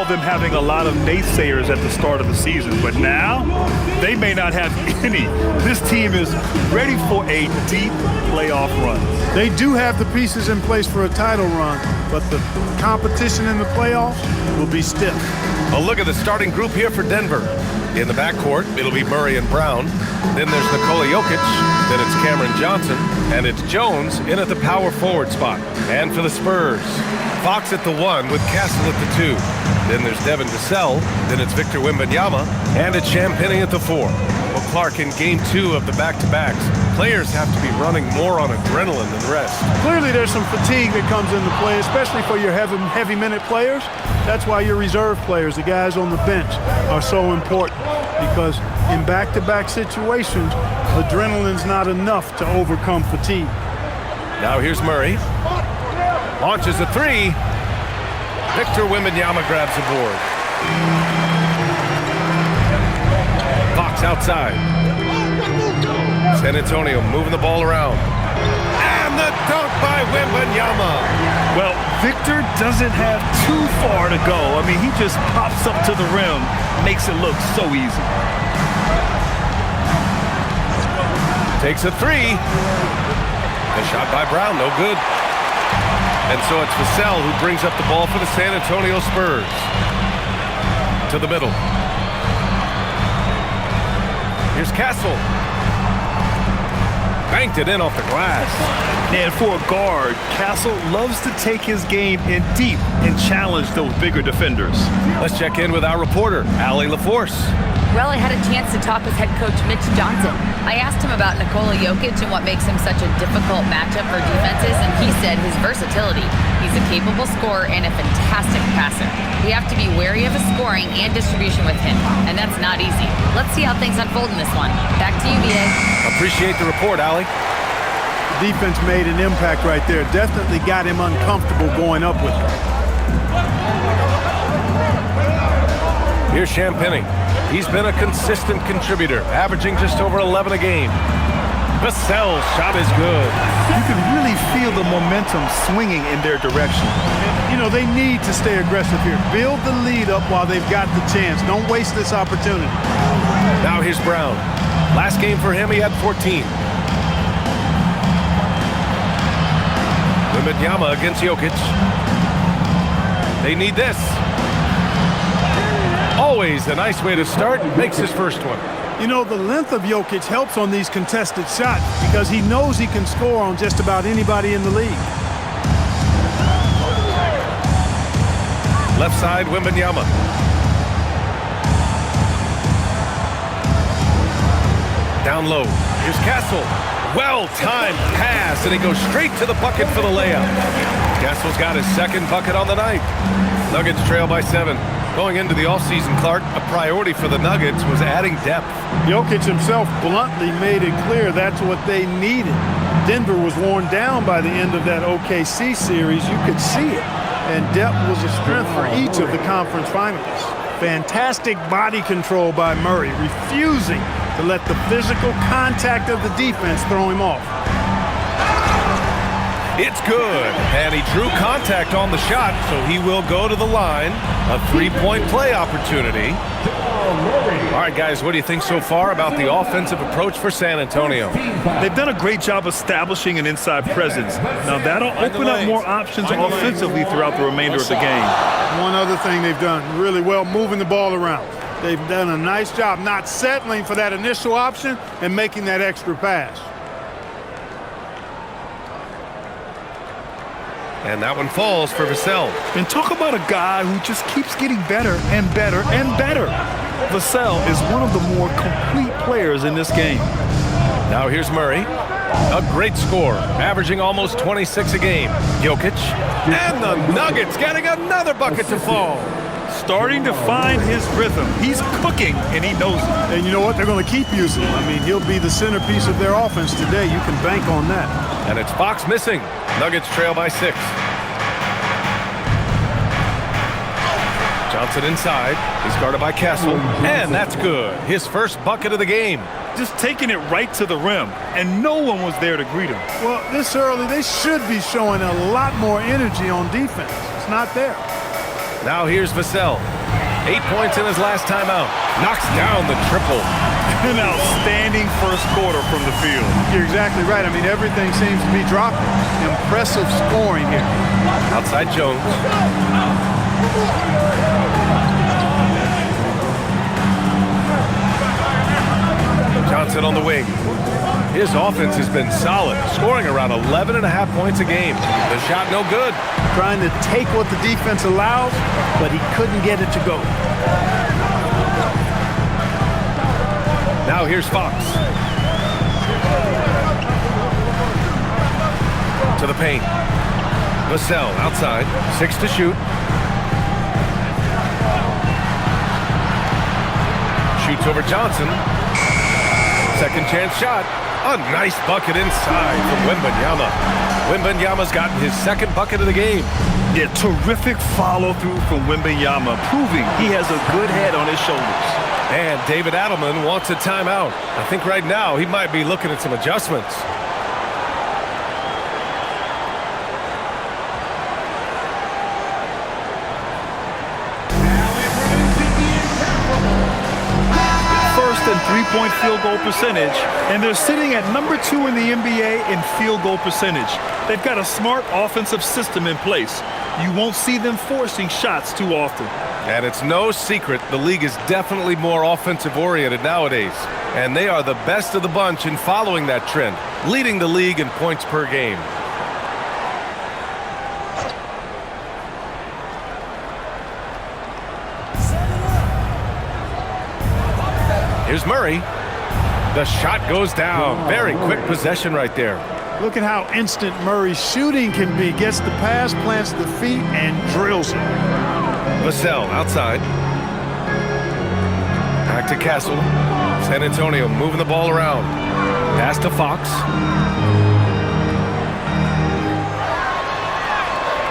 recall them having a lot of naysayers at the start of the season, but now they may not have any. This team is ready for a deep playoff run. They do have the pieces in place for a title run, but the competition in the playoffs will be stiff. A look at the starting group here for Denver. In the backcourt, it'll be Murray and Brown. Then there's Nikola Jokic. Then it's Cameron Johnson. And it's Jones in at the power forward spot. And for the Spurs, Fox at the 1 with Castle at the 2. Then there's Devin Vassell. Then it's Victor Wembanyama. And it's Champagnie at the 4. Well, Clark, in Game 2 of the back-to-backs, players have to be running more on adrenaline than rest. Clearly there's some fatigue that comes into play, especially for your heavy minute players. That's why your reserve players, the guys on the bench, are so important, because in back-to-back situations, adrenaline's not enough to overcome fatigue. Now here's Murray. Launches a 3. Victor Wembanyama grabs the board. Fox outside. San Antonio moving the ball around. And the dunk by Wembanyama. Well, Victor doesn't have too far to go. I mean, he just pops up to the rim, makes it look so easy. Takes a 3. A shot by Brown, no good. And so it's Vassell who brings up the ball for the San Antonio Spurs. To the middle. Here's Castle. Banked it in off the glass. And for a guard, Castle loves to take his game in deep and challenge those bigger defenders. Let's check in with our reporter, Allie LaForce. Well, I had a chance to talk with head coach Mitch Johnson. I asked him about Nikola Jokic and what makes him such a difficult matchup for defenses, and he said his versatility. He's a capable scorer and a fantastic passer. We have to be wary of his scoring and distribution with him, and that's not easy. Let's see how things unfold in this one. Back to you, BA. Appreciate the report, Allie. The defense made an impact right there. Definitely got him uncomfortable going up with it. Here's Champagnie. He's been a consistent contributor, averaging just over 11 a game. Vassell's shot is good. You can really feel the momentum swinging in their direction. You know, they need to stay aggressive here. Build the lead up while they've got the chance. Don't waste this opportunity. Now here's Brown. Last game for him, he had 14. Wembanyama against Jokic. They need this. Always a nice way to start. Makes his first one. You know, the length of Jokic helps on these contested shots because he knows he can score on just about anybody in the league. Left side, Wembanyama. Down low. Here's Castle. Well-timed pass, and he goes straight to the bucket for the layup. Castle's got his second bucket on the night. Nuggets trail by 7. Going into the offseason, Clark, a priority for the Nuggets was adding depth. Jokic himself bluntly made it clear that's what they needed. Denver was worn down by the end of that OKC series. You could see it. And depth was a strength for each of the conference finalists. Fantastic body control by Murray, refusing to let the physical contact of the defense throw him off. It's good, and he drew contact on the shot, so he will go to the line. A 3-point play opportunity. All right, guys, what do you think so far about the offensive approach for San Antonio? They've done a great job establishing an inside presence. Now, that'll open up more options offensively throughout the remainder of the game. One other thing they've done really well, moving the ball around. They've done a nice job not settling for that initial option and making that extra pass. And that one falls for Vassell. And talk about a guy who just keeps getting better and better and better. Vassell is one of the more complete players in this game. Now here's Murray. A great score, averaging almost 26 a game. Jokic. And the Nuggets getting another bucket to fall. Starting to find his rhythm. He's cooking, and he knows it. And you know what? They're going to keep using him. I mean, he'll be the centerpiece of their offense today. You can bank on that. And it's Fox missing. Nuggets trail by 6. Johnson inside. He's guarded by Castle. And that's good. His first bucket of the game. Just taking it right to the rim, and no one was there to greet him. Well, this early, they should be showing a lot more energy on defense. It's not there. Now here's Vassell. 8 points in his last time out. Knocks down the triple. An outstanding first quarter from the field. You're exactly right. I mean, everything seems to be dropping. Impressive scoring here. Outside Jones. Johnson on the wing. His offense has been solid, scoring around 11.5 points a game. The shot no good. Trying to take what the defense allows, but he couldn't get it to go. Now here's Fox. To the paint. Vassell outside. 6 to shoot. Shoots over Johnson. Second chance shot. A nice bucket inside from Wembanyama. Wembanyama's gotten his second bucket of the game. Yeah, terrific follow-through from Wembanyama, proving he has a good head on his shoulders. And David Adelman wants a timeout. I think right now he might be looking at some adjustments. And three-point field goal percentage, and they're sitting at number 2 in the NBA in field goal percentage. They've got a smart offensive system in place. You won't see them forcing shots too often. And it's no secret the league is definitely more offensive-oriented nowadays. And they are the best of the bunch in following that trend, leading the league in points per game. Here's Murray. The shot goes down. Very quick possession right there. Look at how instant Murray's shooting can be. Gets the pass, plants the feet, and drills it. Vassell outside. Back to Castle. San Antonio moving the ball around. Pass to Fox.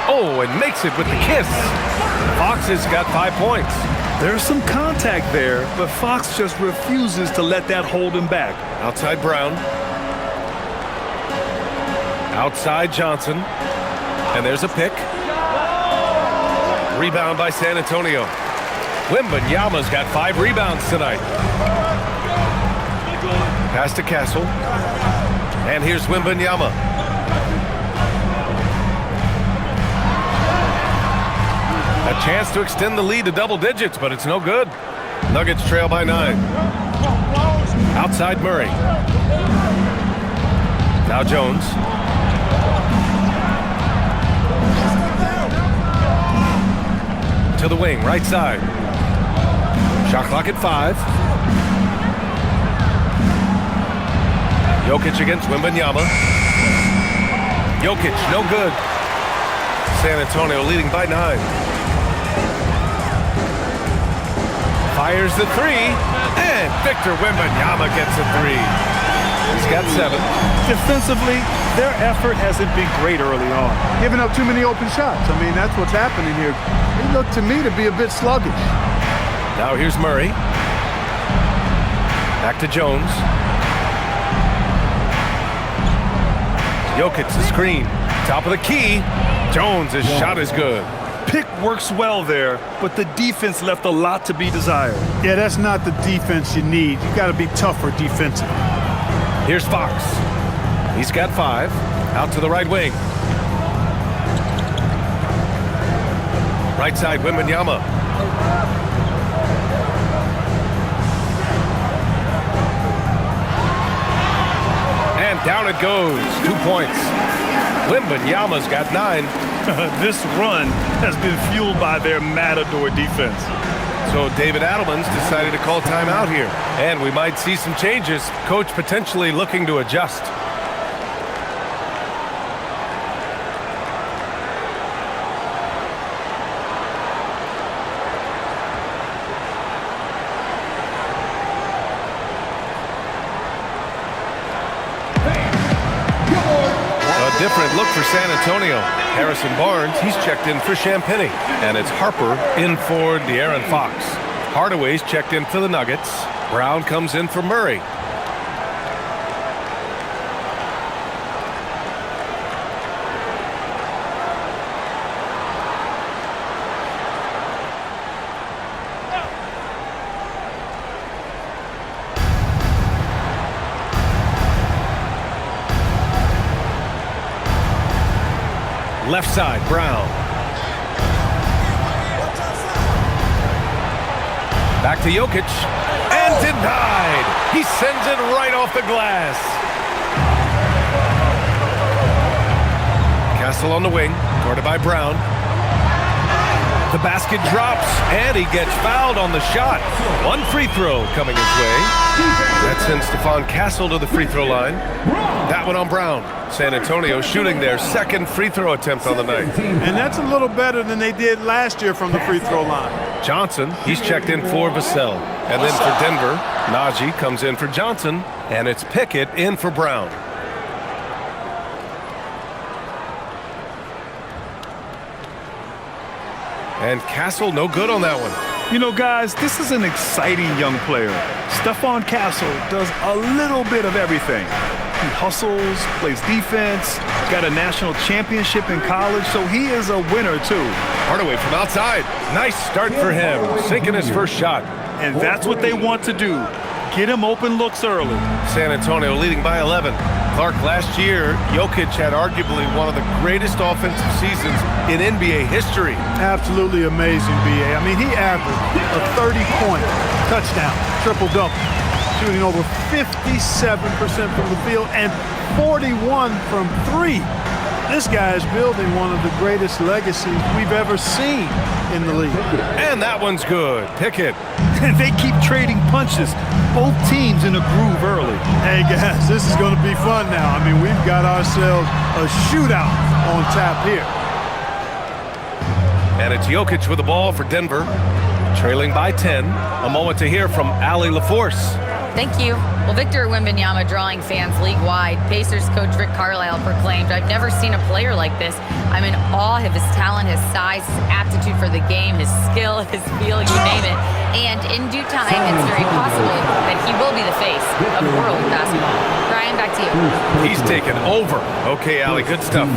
Oh, and makes it with the kiss. Fox has got 5 points. There's some contact there, but Fox just refuses to let that hold him back. Outside Brown. Outside Johnson. And there's a pick. Rebound by San Antonio. Wembanyama's got 5 rebounds tonight. Pass to Castle. And here's Wembanyama. A chance to extend the lead to double digits, but it's no good. Nuggets trail by 9. Outside Murray. Now Jones. To the wing, right side. Shot clock at 5. Jokic against Wembanyama. Jokic, no good. San Antonio leading by 9. Fires the 3, and Victor Wembanyama gets a 3. He's got 7. Defensively, their effort hasn't been great early on. Giving up too many open shots. I mean, that's what's happening here. They look to me to be a bit sluggish. Now here's Murray. Back to Jones. Jokic the screen. Top of the key. Jones' shot is good. Pick works well there, but the defense left a lot to be desired. Yeah, that's not the defense you need. You got to be tougher defensively. Here's Fox. He's got 5. Out to the right wing. Right side, Wembanyama. And down it goes. 2 points. Wembanyama's got 9. This run has been fueled by their matador defense. So David Adelman's decided to call timeout here. And we might see some changes. Coach potentially looking to adjust. Different look for San Antonio. Harrison Barnes, he's checked in for Champagny. And it's Harper in for De'Aaron Fox. Hardaway's checked in for the Nuggets. Brown comes in for Murray. Left side, Brown. Back to Jokic. And denied. He sends it right off the glass. Castle on the wing, guarded by Brown. The basket drops, and he gets fouled on the shot. One free throw coming his way. That sends Stephon Castle to the free throw line. That one on Brown. San Antonio shooting their second free throw attempt on the night. And that's a little better than they did last year from the free throw line. Johnson, he's checked in for Vassell. And then for Denver, Najee comes in for Johnson, and it's Pickett in for Brown. And Castle, no good on that one. You know, guys, this is an exciting young player. Stephon Castle does a little bit of everything. He hustles, plays defense, got a national championship in college, so he is a winner, too. Hardaway from outside. Nice start for him, sinking his first shot. And that's what they want to do. Get him open looks early. San Antonio leading by 11. Clark, last year, Jokic had arguably one of the greatest offensive seasons in NBA history. Absolutely amazing, B.A. I mean, he averaged a 30-point touchdown, triple-double, shooting over 57% from the field and 41 from three. This guy is building one of the greatest legacies we've ever seen in the league. And that one's good. Pickett. And they keep trading punches. Both teams in a groove early. Hey, guys, this is going to be fun now. I mean, we've got ourselves a shootout on tap here. And it's Jokic with the ball for Denver, trailing by 10. A moment to hear from Allie LaForce. Thank you. Well, Victor Wembanyama drawing fans league-wide. Pacers coach Rick Carlisle proclaimed, "I've never seen a player like this. I'm in awe of his talent, his size, his aptitude for the game, his skill, his feel, you name it. And in due time, it's very possible that he will be the face of world basketball." Brian, back to you. He's taken over. Okay, Allie, good stuff.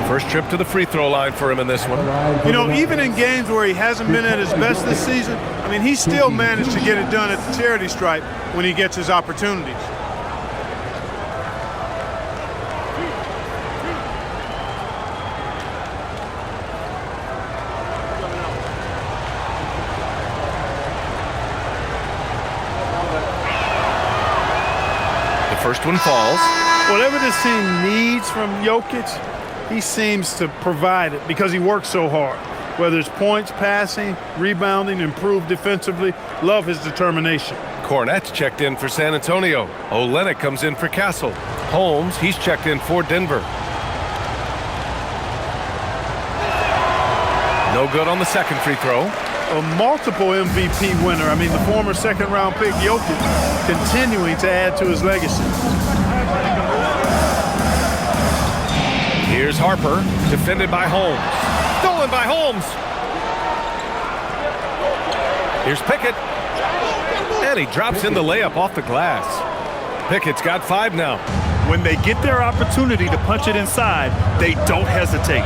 First trip to the free throw line for him in this one. You know, even in games where he hasn't been at his best this season, I mean, he still managed to get it done at the charity stripe when he gets his opportunities. First one falls. Whatever this team needs from Jokic, he seems to provide it because he works so hard. Whether it's points, passing, rebounding, improved defensively, love his determination. Cornette's checked in for San Antonio. Olynyk comes in for Castle. Holmes, he's checked in for Denver. No good on the second free throw. A multiple MVP winner. I mean, the former second-round pick, Jokic, continuing to add to his legacy. Here's Harper, defended by Holmes. Stolen by Holmes. Here's Pickett. And he drops in the layup off the glass. Pickett's got 5 now. When they get their opportunity to punch it inside, they don't hesitate.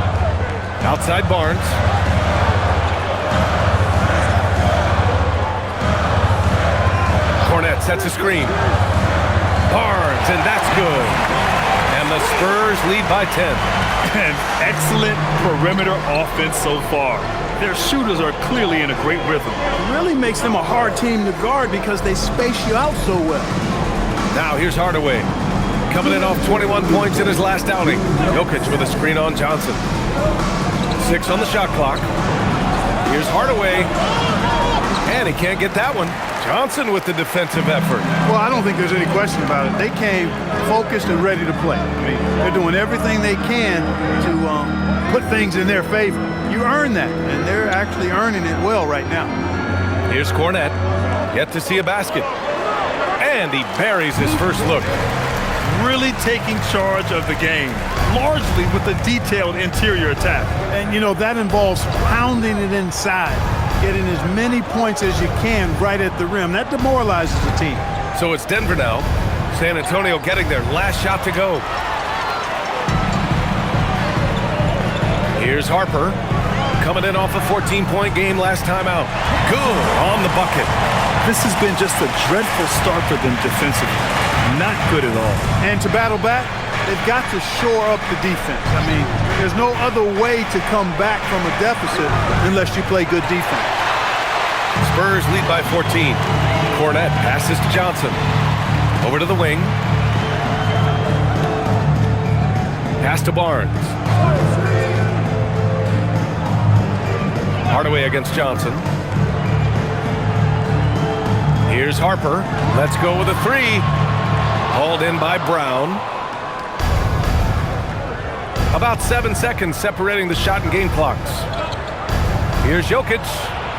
Outside Barnes. Cornette sets a screen. Barnes, and that's good. And the Spurs lead by 10. An excellent perimeter offense so far. Their shooters are clearly in a great rhythm. It really makes them a hard team to guard because they space you out so well. Now here's Hardaway. Coming in off 21 points in his last outing. Jokic with a screen on Johnson. 6 on the shot clock. Here's Hardaway. And he can't get that one. Johnson with the defensive effort. Well, I don't think there's any question about it. They came focused and ready to play. I mean, they're doing everything they can to put things in their favor. You earn that, and they're actually earning it well right now. Here's Cornette. Yet to see a basket. And he buries his first look. Really taking charge of the game, largely with a detailed interior attack. And, you know, that involves pounding it inside, getting as many points as you can right at the rim. That demoralizes the team. So it's Denver now. San Antonio getting their last shot to go. Here's Harper. Coming in off a 14-point game last time out. Good on the bucket. This has been just a dreadful start for them defensively. Not good at all. And to battle back, they've got to shore up the defense. I mean, there's no other way to come back from a deficit unless you play good defense. Spurs lead by 14. Cornette passes to Johnson. Over to the wing. Pass to Barnes. Hardaway against Johnson. Here's Harper. Let's go with a three. Hauled in by Brown. About 7 seconds separating the shot and game clocks. Here's Jokic.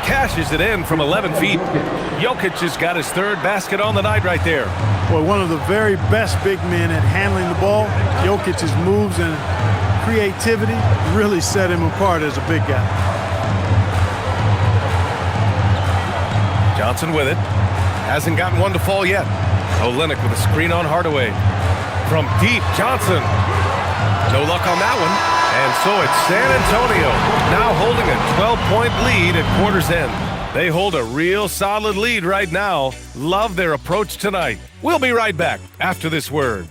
Cashes it in from 11 feet. Jokic has got his third basket on the night right there. Boy, one of the very best big men at handling the ball. Jokic's moves and creativity really set him apart as a big guy. Johnson with it. Hasn't gotten one to fall yet. Olynyk with a screen on Hardaway. From deep, Johnson. No luck on that one. And so it's San Antonio now holding a 12-point lead at quarter's end. They hold a real solid lead right now. Love their approach tonight. We'll be right back after this word.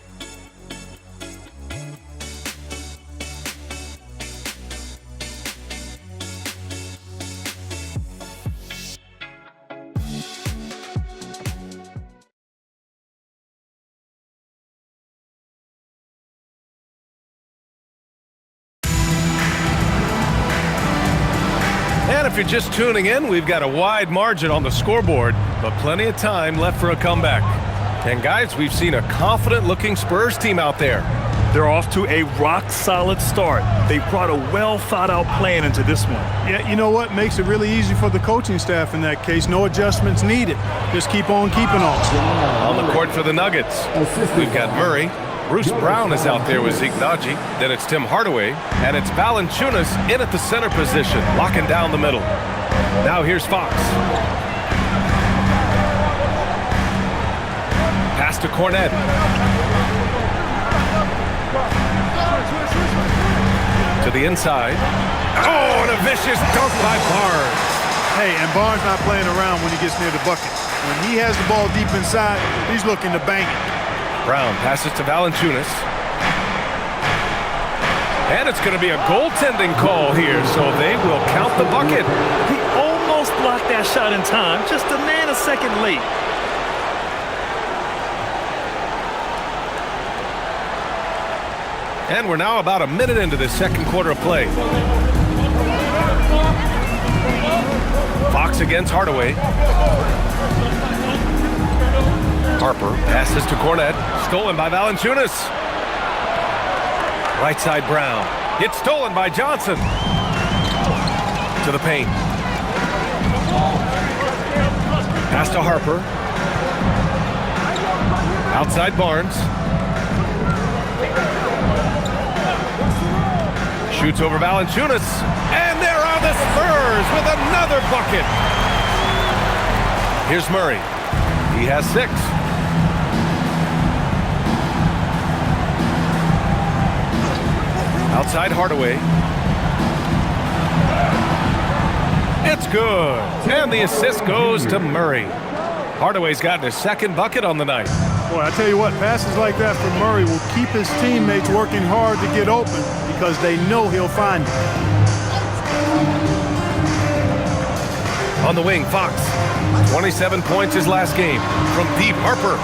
And if you're just tuning in, we've got a wide margin on the scoreboard, but plenty of time left for a comeback. And guys, we've seen a confident-looking Spurs team out there. They're off to a rock-solid start. They brought a well-thought-out plan into this one. Yeah, you know what? Makes it really easy for the coaching staff in that case. No adjustments needed. Just keep on keeping on. On the court for the Nuggets, we've got Murray. Bruce Brown is out there with Zeke Naji. Then it's Tim Hardaway. And it's Valanciunas in at the center position, locking down the middle. Now here's Fox. Pass to Cornette. To the inside. Oh, and a vicious dunk by Barnes. Hey, and Barnes not playing around when he gets near the bucket. When he has the ball deep inside, he's looking to bang it. Brown passes to Valanciunas. And it's going to be a goaltending call here, so they will count the bucket. He almost blocked that shot in time, just a nanosecond late. And we're now about a minute into the second quarter of play. Fox against Hardaway. Harper passes to Cornette. Stolen by Valanciunas. Right side Brown. It's stolen by Johnson. To the paint. Pass to Harper. Outside Barnes. Shoots over Valanciunas. And there are the Spurs with another bucket. Here's Murray. He has 6. Outside Hardaway. It's good. And the assist goes to Murray. Hardaway's gotten his second bucket on the night. Boy, I tell you what, passes like that from Murray will keep his teammates working hard to get open because they know he'll find it. On the wing, Fox. 27 points his last game. From deep, Harper.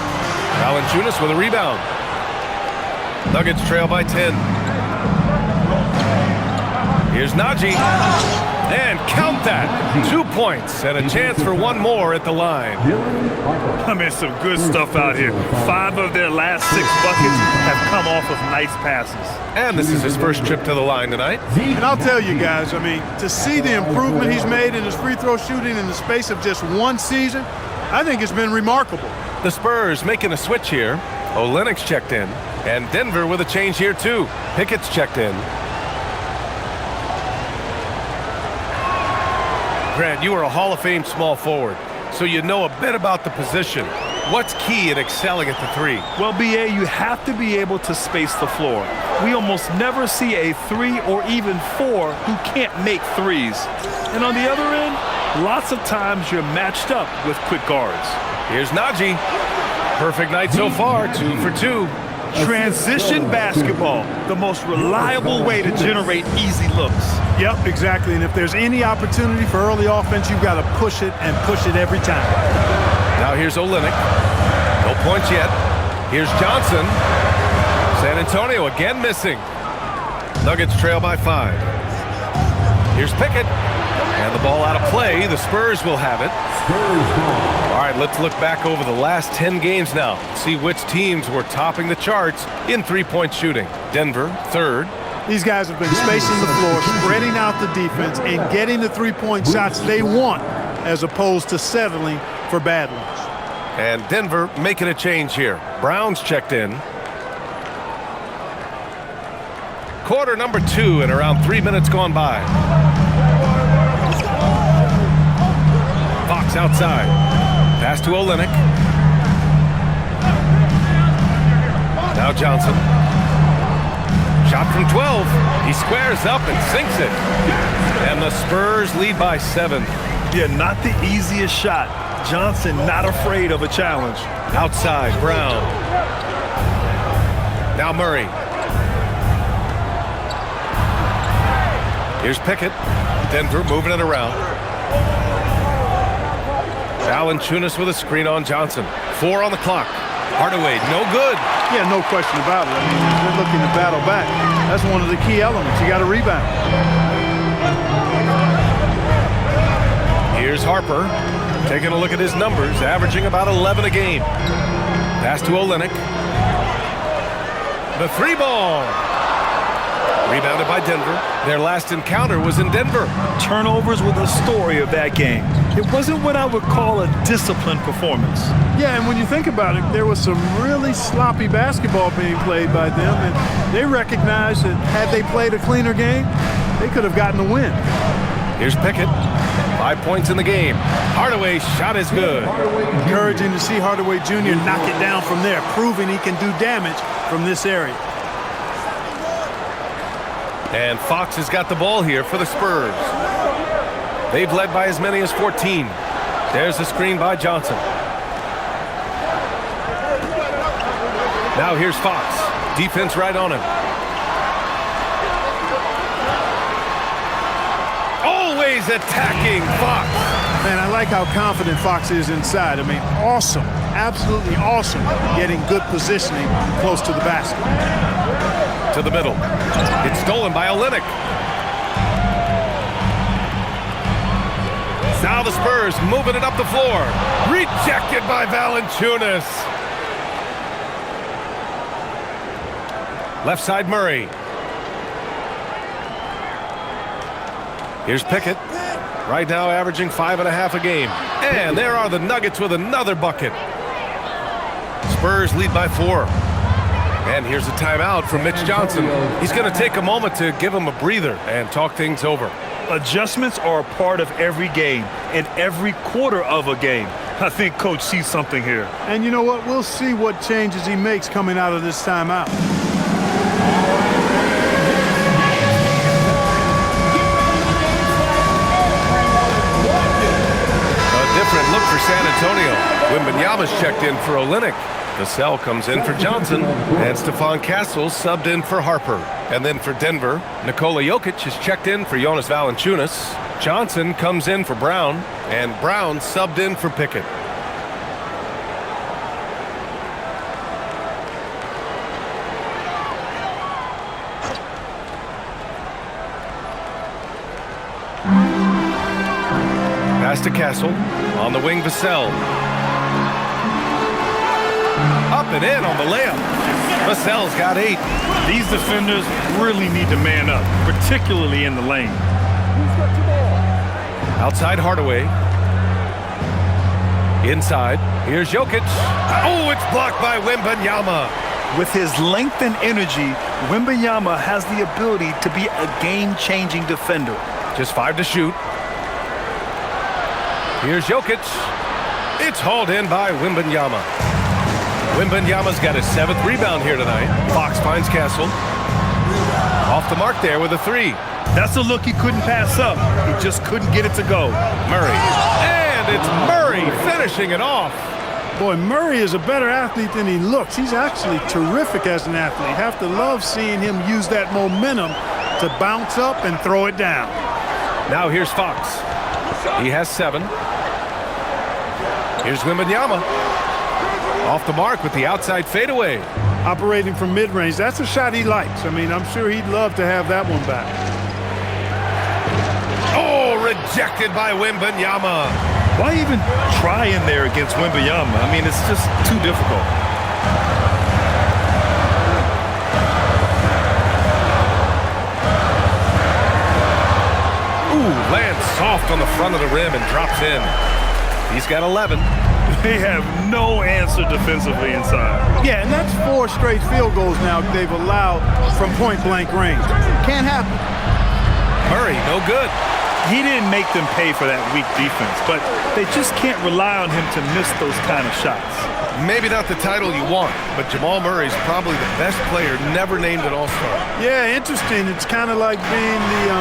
Valanciunas with a rebound. Nuggets trail by 10. Here's Naji. And count that. 2 points and a chance for one more at the line. I mean, some good stuff out here. 5 of their last 6 buckets have come off of nice passes. And this is his first trip to the line tonight. And I'll tell you guys, I mean, to see the improvement he's made in his free throw shooting in the space of just 1 season, I think it's been remarkable. The Spurs making a switch here. Olynyk's checked in. And Denver with a change here too. Pickett's checked in. Grant, you are a Hall of Fame small forward, so you know a bit about the position. What's key in excelling at the 3? Well, BA, you have to be able to space the floor. We almost never see a 3 or even 4 who can't make 3s. And on the other end, lots of times you're matched up with quick guards. Here's Naji. Perfect night so far, 2 for 2. Transition basketball, the most reliable way to generate easy looks. Yep, exactly. And if there's any opportunity for early offense, you've got to push it and push it every time. Now here's Olynyk. No points yet. Here's Johnson. San Antonio again missing. Nuggets trail by 5. Here's Pickett. And the ball out of play. The Spurs will have it. All right, let's look back over the last 10 games now. See which teams were topping the charts in three-point shooting. Denver, 3rd. These guys have been spacing the floor, spreading out the defense, and getting the three-point shots they want as opposed to settling for bad ones. And Denver making a change here. Brown's checked in. Quarter number 2 and around 3 minutes gone by. Fox outside. Pass to Olynyk. Now Johnson. Shot from 12. He squares up and sinks it. And the Spurs lead by 7. Yeah, not the easiest shot. Johnson not afraid of a challenge. Outside, Brown. Now Murray. Here's Pickett. Denver moving it around. Valanciunas with a screen on Johnson. 4 on the clock. Hardaway, no good. Yeah, no question about it. I mean, they're looking to battle back. That's one of the key elements. You got to rebound. Here's Harper. Taking a look at his numbers, averaging about 11 a game. Pass to Olynyk. The 3-ball. Rebounded by Denver. Their last encounter was in Denver. Turnovers were the story of that game. It wasn't what I would call a disciplined performance. Yeah, and when you think about it, there was some really sloppy basketball being played by them, and they recognized that had they played a cleaner game, they could have gotten the win. Here's Pickett. 5 points in the game. Hardaway's shot is good. Encouraging to see Hardaway Jr. knock it down from there, proving he can do damage from this area. And Fox has got the ball here for the Spurs. They've led by as many as 14. There's a screen by Johnson. Now here's Fox. Defense right on him. Always attacking Fox. Man, I like how confident Fox is inside. I mean, awesome. Absolutely awesome getting good positioning close to the basket. To the middle. It's stolen by Olynyk. Now the Spurs moving it up the floor. Rejected by Valanciunas. Left side Murray. Here's Pickett. Right now averaging 5.5 a game. And there are the Nuggets with another bucket. Spurs lead by 4. And here's a timeout from Mitch Johnson. He's going to take a moment to give him a breather and talk things over. Adjustments are a part of every game and every quarter of a game. I think Coach sees something here. And you know what? We'll see what changes he makes coming out of this timeout. A different look for San Antonio. Wembanyama's checked in for Olynyk. Vassell comes in for Johnson, and Stephon Castle subbed in for Harper. And then for Denver, Nikola Jokic is checked in for Jonas Valanciunas. Johnson comes in for Brown, and Brown subbed in for Pickett. Pass to Castle. On the wing, Vassell. Up and in on the layup. Vassell's got 8. These defenders really need to man up, particularly in the lane. Outside Hardaway. Inside. Here's Jokic. Oh, it's blocked by Wembanyama. With his length and energy, Wembanyama has the ability to be a game-changing defender. Just 5 to shoot. Here's Jokic. It's hauled in by Wembanyama. Wembanyama's got his 7th rebound here tonight. Fox finds Castle. Off the mark there with a 3. That's a look he couldn't pass up. He just couldn't get it to go. Murray. And it's Murray finishing it off. Boy, Murray is a better athlete than he looks. He's actually terrific as an athlete. You have to love seeing him use that momentum to bounce up and throw it down. Now here's Fox. He has 7. Here's Wembanyama. Off the mark with the outside fadeaway. Operating from mid-range, that's a shot he likes. I mean, I'm sure he'd love to have that one back. Oh, rejected by Wembanyama. Why even try in there against Wembanyama? I mean, it's just too difficult. Ooh, lands soft on the front of the rim and drops in. He's got 11. They have no answer defensively inside. Yeah, and that's 4 straight field goals now they've allowed from point-blank range. Can't happen. Murray, no good. He didn't make them pay for that weak defense, but they just can't rely on him to miss those kind of shots. Maybe not the title you want, but Jamal Murray's probably the best player never named an All-Star. Yeah, interesting. It's kind of like being the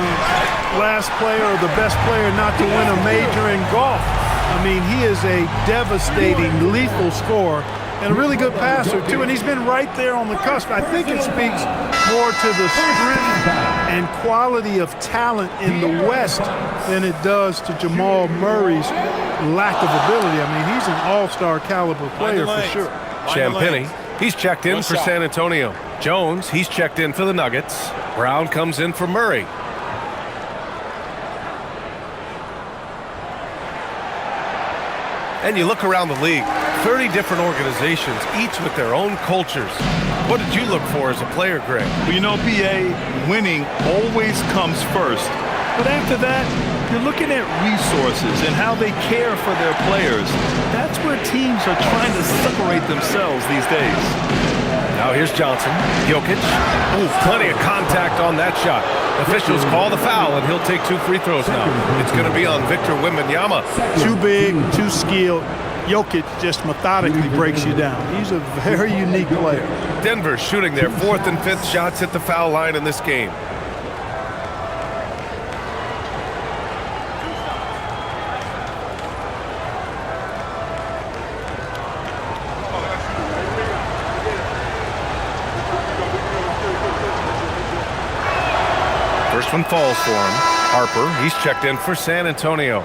last player or the best player not to win a major in golf. I mean, he is a devastating, lethal scorer and a really good passer, too. And he's been right there on the cusp. I think it speaks more to the strength and quality of talent in the West than it does to Jamal Murray's lack of ability. I mean, he's an all-star caliber player for sure. Champagny, he's checked in for San Antonio. Jones, he's checked in for the Nuggets. Brown comes in for Murray. And you look around the league, 30 different organizations, each with their own cultures. What did you look for as a player, Greg? Well, you know, PA, winning always comes first. But after that, you're looking at resources and how they care for their players. That's where teams are trying to separate themselves these days. Now here's Johnson. Jokic. Ooh, plenty of contact on that shot. Officials call the foul, and he'll take 2 free throws now. It's going to be on Victor Wembanyama. Too big, too skilled. Jokic just methodically breaks you down. He's a very unique player. Denver shooting their 4th and 5th shots at the foul line in this game. First one falls for him. Harper, he's checked in for San Antonio.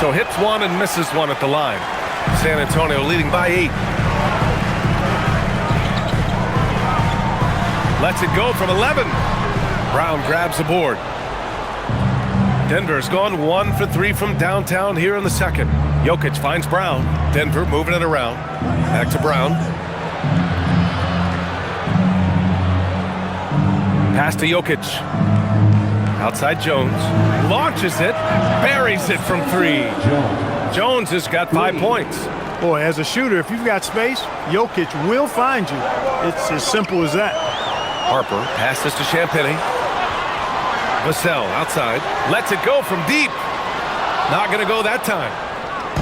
So hits 1 and misses 1 at the line. San Antonio leading by 8. Lets it go from 11. Brown grabs the board. Denver's gone 1 for 3 from downtown here in the second. Jokic finds Brown. Denver moving it around. Back to Brown. Pass to Jokic. Outside Jones. Launches it. Buries it from 3. Jones has got 5 points. Boy, as a shooter, if you've got space, Jokic will find you. It's as simple as that. Harper passes to Champagny. Vassell outside. Lets it go from deep. Not going to go that time.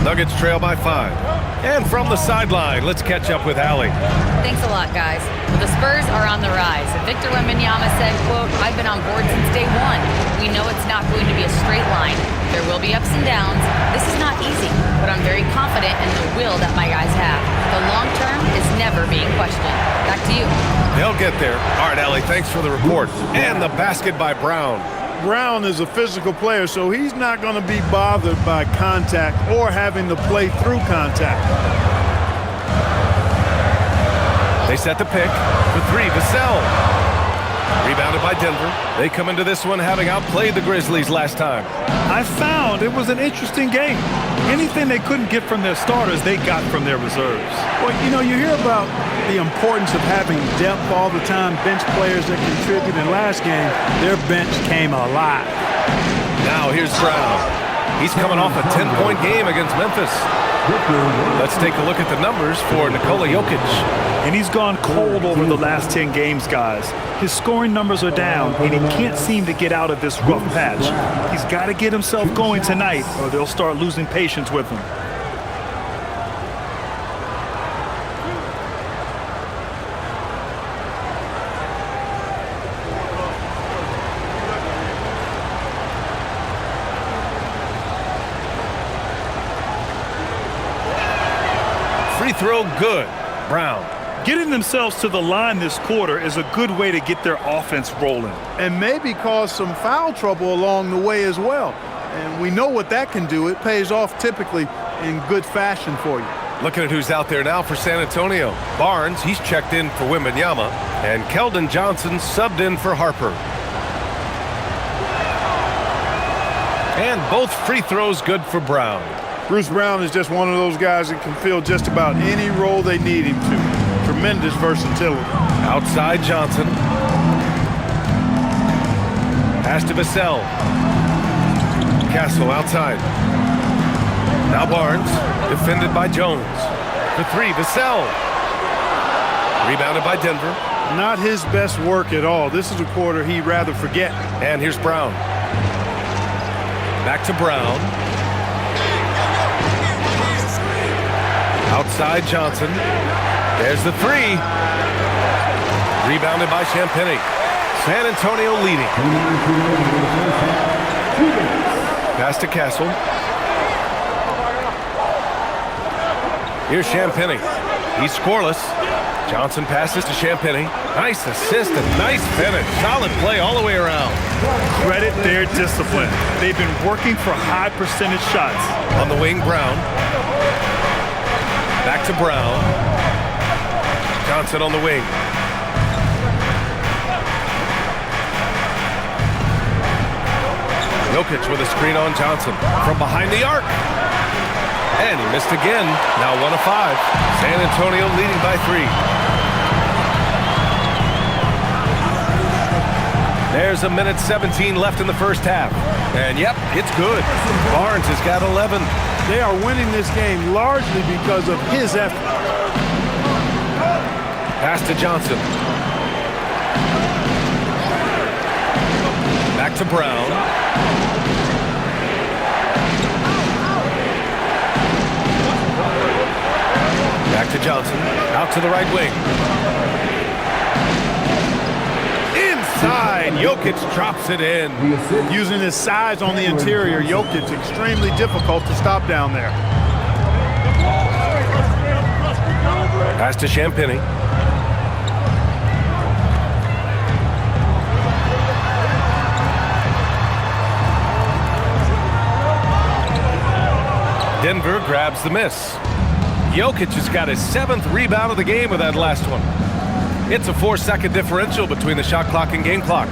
Nuggets trail by 5. And from the sideline, let's catch up with Allie. Thanks a lot, guys. The Spurs are on the rise. Victor Wembanyama said, quote, "I've been on board since day one. We know it's not going to be a straight line. There will be ups and downs. This is not easy, but I'm very confident in the will that my guys have. The long term is never being questioned." Back to you. They'll get there. All right, Allie, thanks for the report. And the basket by Brown. Brown is a physical player, so he's not going to be bothered by contact or having to play through contact. They set the pick for 3. Vassell. Rebounded by Denver. They come into this one having outplayed the Grizzlies last time. I found it was an interesting game. Anything they couldn't get from their starters, they got from their reserves. Well, you know, you hear about the importance of having depth all the time, bench players that contribute. In last game, their bench came alive. Now here's Brown. He's coming off a 10-point game against Memphis. Let's take a look at the numbers for Nikola Jokic. And he's gone cold over the last 10 games, guys. His scoring numbers are down, and he can't seem to get out of this rough patch. He's got to get himself going tonight, or they'll start losing patience with him. free throw, good. Brown. Getting themselves to the line this quarter is a good way to get their offense rolling. And maybe cause some foul trouble along the way as well. And we know what that can do. It pays off typically in good fashion for you. Looking at who's out there now for San Antonio. Barnes, he's checked in for Wembanyama. And Keldon Johnson subbed in for Harper. And both free throws good for Brown. Bruce Brown is just one of those guys that can fill just about any role they need him to. Tremendous versatility. Outside Johnson. Pass to Vassell. Castle outside. Now Barnes, defended by Jones. For three, Vassell. Rebounded by Denver. Not his best work at all. This is a quarter he'd rather forget. And here's Brown. Back to Brown. Outside Johnson. There's the three. Rebounded by Champagnie. San Antonio leading. Pass to Castle. Here's Champagnie. He's scoreless. Johnson passes to Champagnie. Nice assist and nice finish. Solid play all the way around. Credit their discipline. They've been working for high percentage shots. On the wing, Brown. Back to Brown. Johnson on the wing. Jokic with a screen on Johnson. From behind the arc. And he missed again. Now 1 of 5. San Antonio leading by 3. There's a minute 17 left in the first half. And yep, it's good. Barnes has got 11. They are winning this game largely because of his effort. Pass to Johnson. Back to Brown. Back to Johnson. Out to the right wing. Inside. Jokic drops it in. Using his size on the interior, Jokic extremely difficult to stop down there. Pass to Champagnie. Denver grabs the miss. Jokic has got his 7th rebound of the game with that last one. It's a 4-second differential between the shot clock and game clock.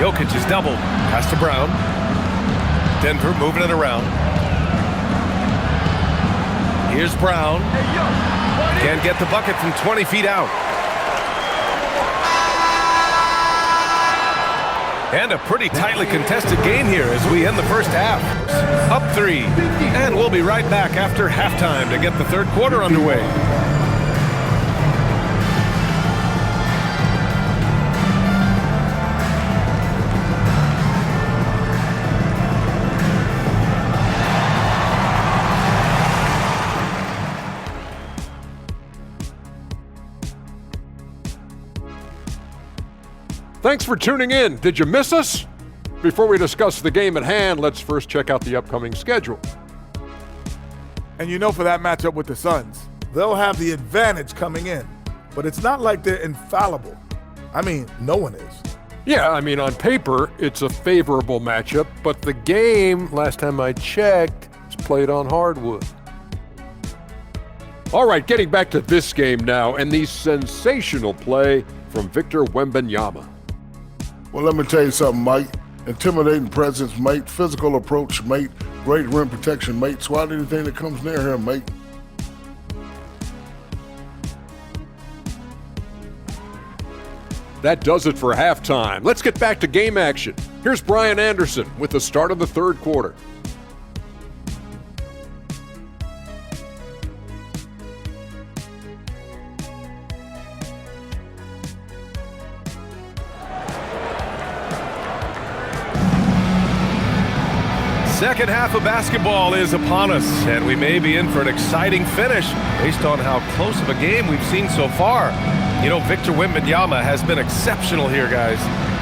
Jokic is doubled. Pass to Brown. Denver moving it around. Here's Brown. Can't get the bucket from 20 feet out. And a pretty tightly contested game here as we end the first half. Up 3. And we'll be right back after halftime to get the third quarter underway. Thanks for tuning in. Did you miss us? Before we discuss the game at hand, let's first check out the upcoming schedule. And you know, for that matchup with the Suns, they'll have the advantage coming in. But it's not like they're infallible. I mean, no one is. Yeah, I mean, on paper, it's a favorable matchup, but the game, last time I checked, is played on hardwood. All right, getting back to this game now, and the sensational play from Victor Wembanyama. Well, let me tell you something, Mike. Intimidating presence, mate. Physical approach, mate. Great rim protection, mate. Swat anything that comes near him, mate. That does it for halftime. Let's get back to game action. Here's Brian Anderson with the start of the third quarter. Second half of basketball is upon us, and we may be in for an exciting finish based on how close of a game we've seen so far. You know, Victor Wembanyama has been exceptional here, guys.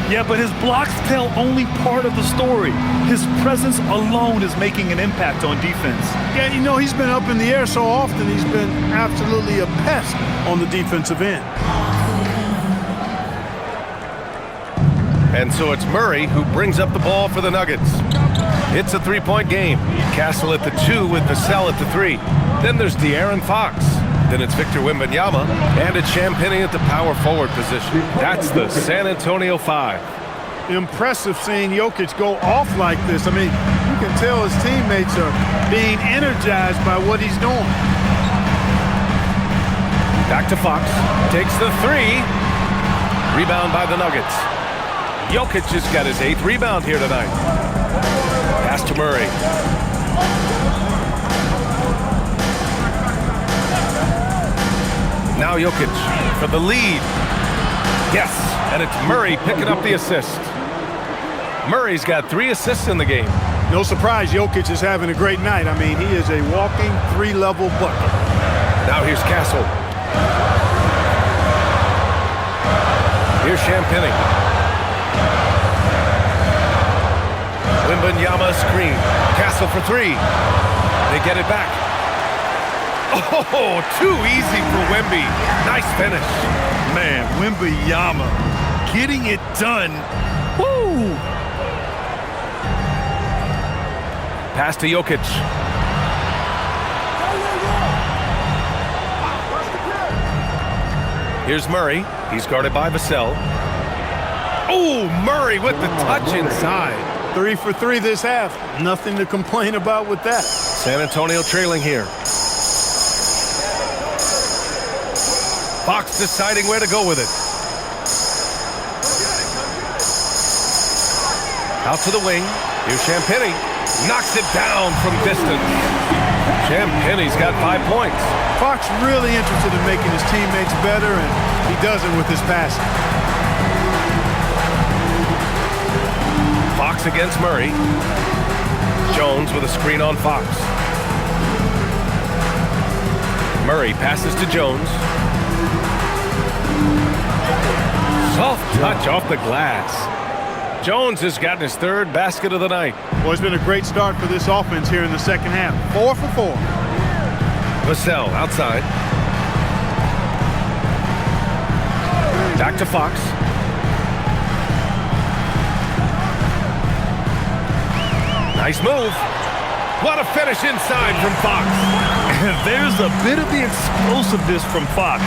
Yeah, but his blocks tell only part of the story. His presence alone is making an impact on defense. Yeah, you know, he's been up in the air so often, he's been absolutely a pest on the defensive end. And so it's Murray who brings up the ball for the Nuggets. It's a three-point game. Castle at the 2 with Vassell at the 3. Then there's De'Aaron Fox. Then it's Victor Wembanyama. And it's Champagnie at the power forward position. That's the San Antonio 5. Impressive seeing Jokic go off like this. I mean, you can tell his teammates are being energized by what he's doing. Back to Fox. Takes the 3. Rebound by the Nuggets. Jokic just got his 8th rebound here tonight. Pass to Murray. Now Jokic for the lead. Yes, and it's Murray picking up the assist. Murray's got 3 assists in the game. No surprise Jokic is having a great night. I mean, he is a walking 3-level bucket. Now here's Castle. Here's Champagnie. Wembanyama screen. Castle for 3. They get it back. Oh, too easy for Wemby. Nice finish. Man, Wembanyama getting it done. Woo! Pass to Jokic. Here's Murray. He's guarded by Vassell. Oh, Murray with the touch inside. 3 for 3 this half. Nothing to complain about with that. San Antonio trailing here. Fox deciding where to go with it. Out to the wing. Here's Champagnie. Knocks it down from distance. Champagnie's got 5 points. Fox really interested in making his teammates better, and he does it with his passing. Fox against Murray. Jones with a screen on Fox. Murray passes to Jones. Soft touch off the glass. Jones has gotten his 3rd basket of the night. Well, it's been a great start for this offense here in the second half. 4 for 4. Vassell outside. Back to Fox. Nice move. What a finish inside from Fox. And there's a bit of the explosiveness from Fox.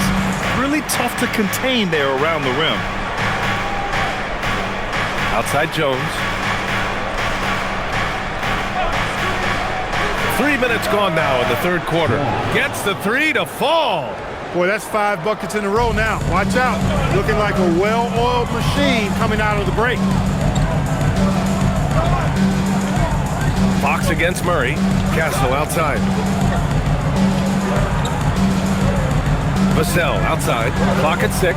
Really tough to contain there around the rim. Outside Jones. 3 minutes gone now in the 3rd quarter. Gets the 3 to fall. Boy, that's 5 buckets in a row now. Watch out. Looking like a well-oiled machine coming out of the break. Fox against Murray. Castle outside. Vassell outside. Clock at 6.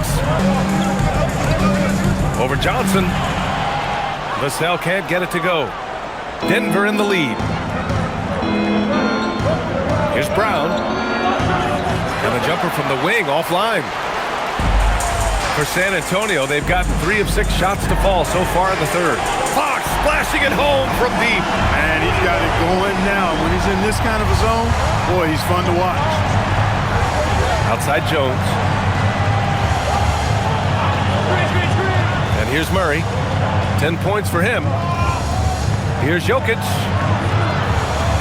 Over Johnson. Vassell can't get it to go. Denver in the lead. Here's Brown. And a jumper from the wing offline. For San Antonio, they've gotten 3 of 6 shots to fall so far in the 3rd. Fox splashing it home from deep. And he's got it going now. When he's in this kind of a zone, boy, he's fun to watch. Outside Jones. And here's Murray. 10 points for him. Here's Jokic.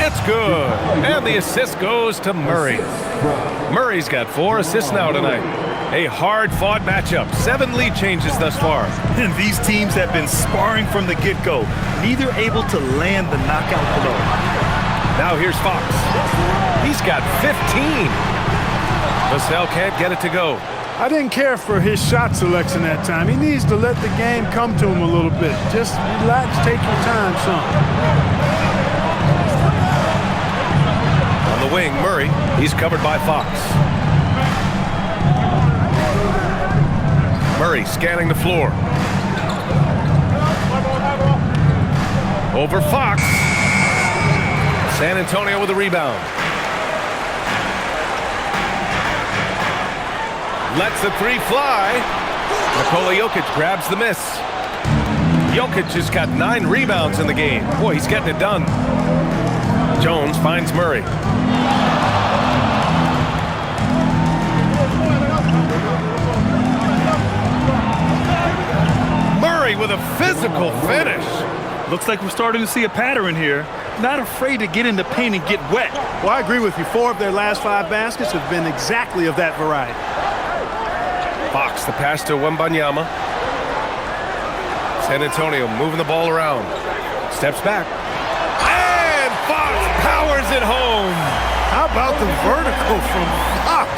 It's good. And the assist goes to Murray. Murray's got 4 assists now tonight. A hard-fought matchup. 7 lead changes thus far. And these teams have been sparring from the get-go, neither able to land the knockout blow. Now here's Fox. He's got 15. Vassell can't get it to go. I didn't care for his shot selection that time. He needs to let the game come to him a little bit. Just relax, take your time, son. On the wing, Murray. He's covered by Fox. Murray scanning the floor. Over Fox. San Antonio with a rebound. Lets the 3 fly. Nikola Jokic grabs the miss. Jokic has got 9 rebounds in the game. Boy, he's getting it done. Jones finds Murray. Murray with a physical finish. Looks like we're starting to see a pattern here. Not afraid to get in the paint and get wet. Well, I agree with you. 4 of their last 5 baskets have been exactly of that variety. Fox, the pass to Wembanyama. San Antonio moving the ball around. Steps back. And Fox powers it home. How about the vertical from Fox?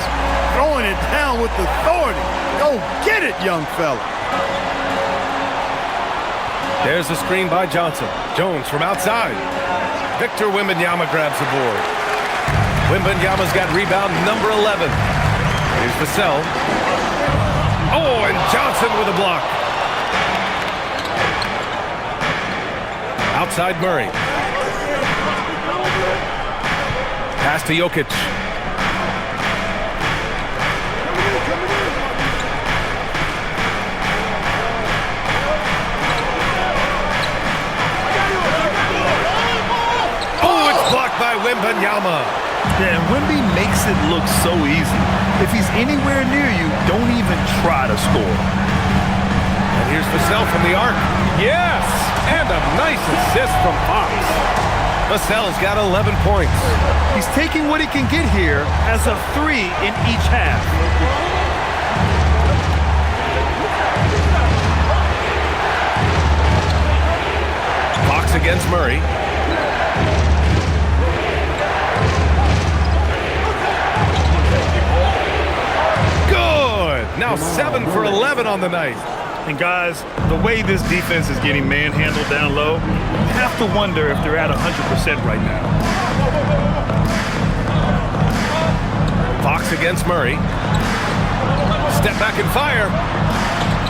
Throwing it down with authority. Go get it, young fella. There's the screen by Johnson. Jones from outside. Victor Wembanyama grabs the board. Wembanyama's got rebound number 11. Here's Vassell. Oh, and Johnson with a block. Outside Murray. Pass to Jokic. Oh, it's blocked by Wembanyama. Yeah, and Wemby makes it look so easy. If he's anywhere near you, don't even try to score. And here's Vassell from the arc. Yes! And a nice assist from Fox. Vassell's got 11 points. He's taking what he can get here as a 3 in each half. Fox against Murray. Good! Now 7 for 11 on the night. And guys, the way this defense is getting manhandled down low, you have to wonder if they're at 100% right now. Fox against Murray. Step back and fire.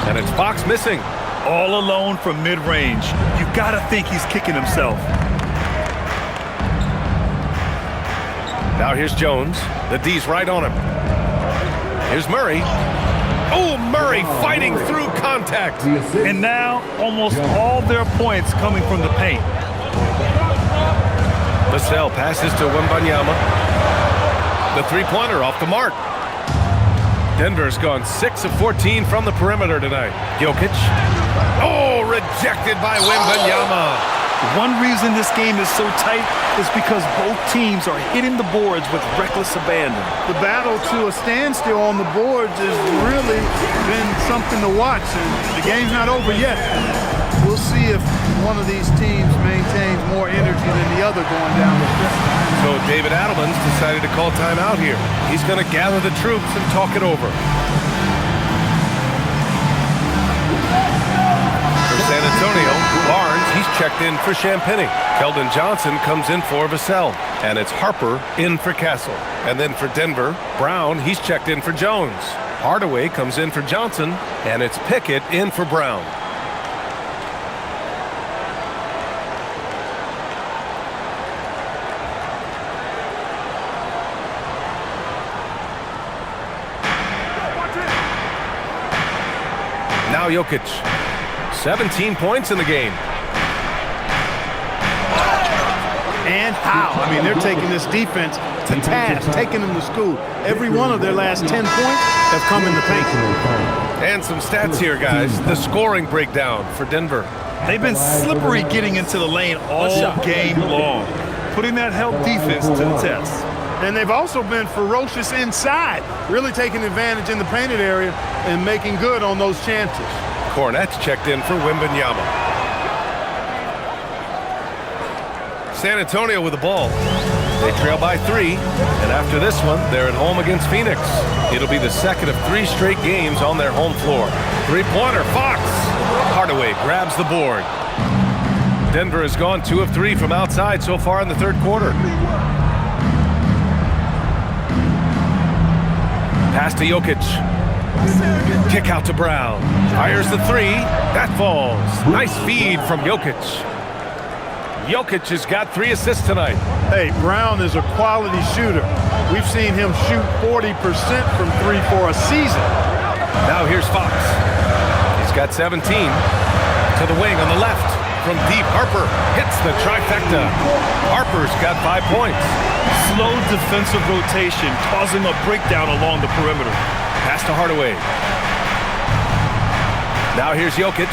And it's Fox missing. All alone from mid-range. You gotta think he's kicking himself. Now here's Jones. The D's right on him. Here's Murray. Oh, Murray fighting through contact. And now, almost all their points coming from the paint. Vassell passes to Wembanyama. The three-pointer off the mark. Denver's gone 6 of 14 from the perimeter tonight. Jokic. Oh, rejected by Wembanyama. One reason this game is so tight is because both teams are hitting the boards with reckless abandon. The battle to a standstill on the boards has really been something to watch, and the game's not over yet. We'll see if one of these teams maintains more energy than the other going down the stretch. So David Adelman's decided to call timeout here. He's going to gather the troops and talk it over. For San Antonio, Barnes, he's checked in for Champagny. Keldon Johnson comes in for Vassell. And it's Harper in for Castle. And then for Denver, Brown, he's checked in for Jones. Hardaway comes in for Johnson. And it's Pickett in for Brown. Now Jokic. 17 points in the game. And how? I mean, they're taking this defense to task, taking them to school. Every one of their last 10 points have come in the paint. And some stats here, guys. The scoring breakdown for Denver. They've been slippery getting into the lane all game long, putting that help defense to the test. And they've also been ferocious inside, really taking advantage in the painted area and making good on those chances. Hornets checked in for Wembanyama. San Antonio with the ball. They trail by 3, and after this one, they're at home against Phoenix. It'll be the second of 3 straight games on their home floor. Three-pointer, Fox. Hardaway grabs the board. Denver has gone 2 of 3 from outside so far in the third quarter. Pass to Jokic. Kick out to Brown. Fires the 3. That falls. Nice feed from Jokic. Jokic has got 3 assists tonight. Hey, Brown is a quality shooter. We've seen him shoot 40% from 3 for a season. Now here's Fox. He's got 17. To to the wing on the left. From deep, Harper hits the trifecta. Harper's got 5 points. Slow defensive rotation, causing a breakdown along the perimeter. Pass to Hardaway. Now here's Jokic.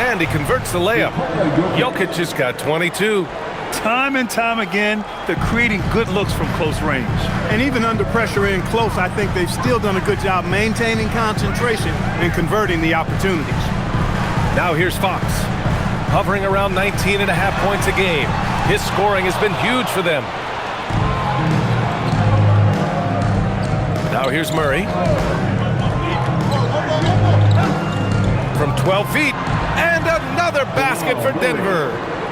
And he converts the layup. Jokic has got 22. Time and time again, they're creating good looks from close range. And even under pressure in close, I think they've still done a good job maintaining concentration and converting the opportunities. Now here's Fox. Hovering around 19.5 points a game. His scoring has been huge for them. Now here's Murray. From 12 feet. And another basket for Denver.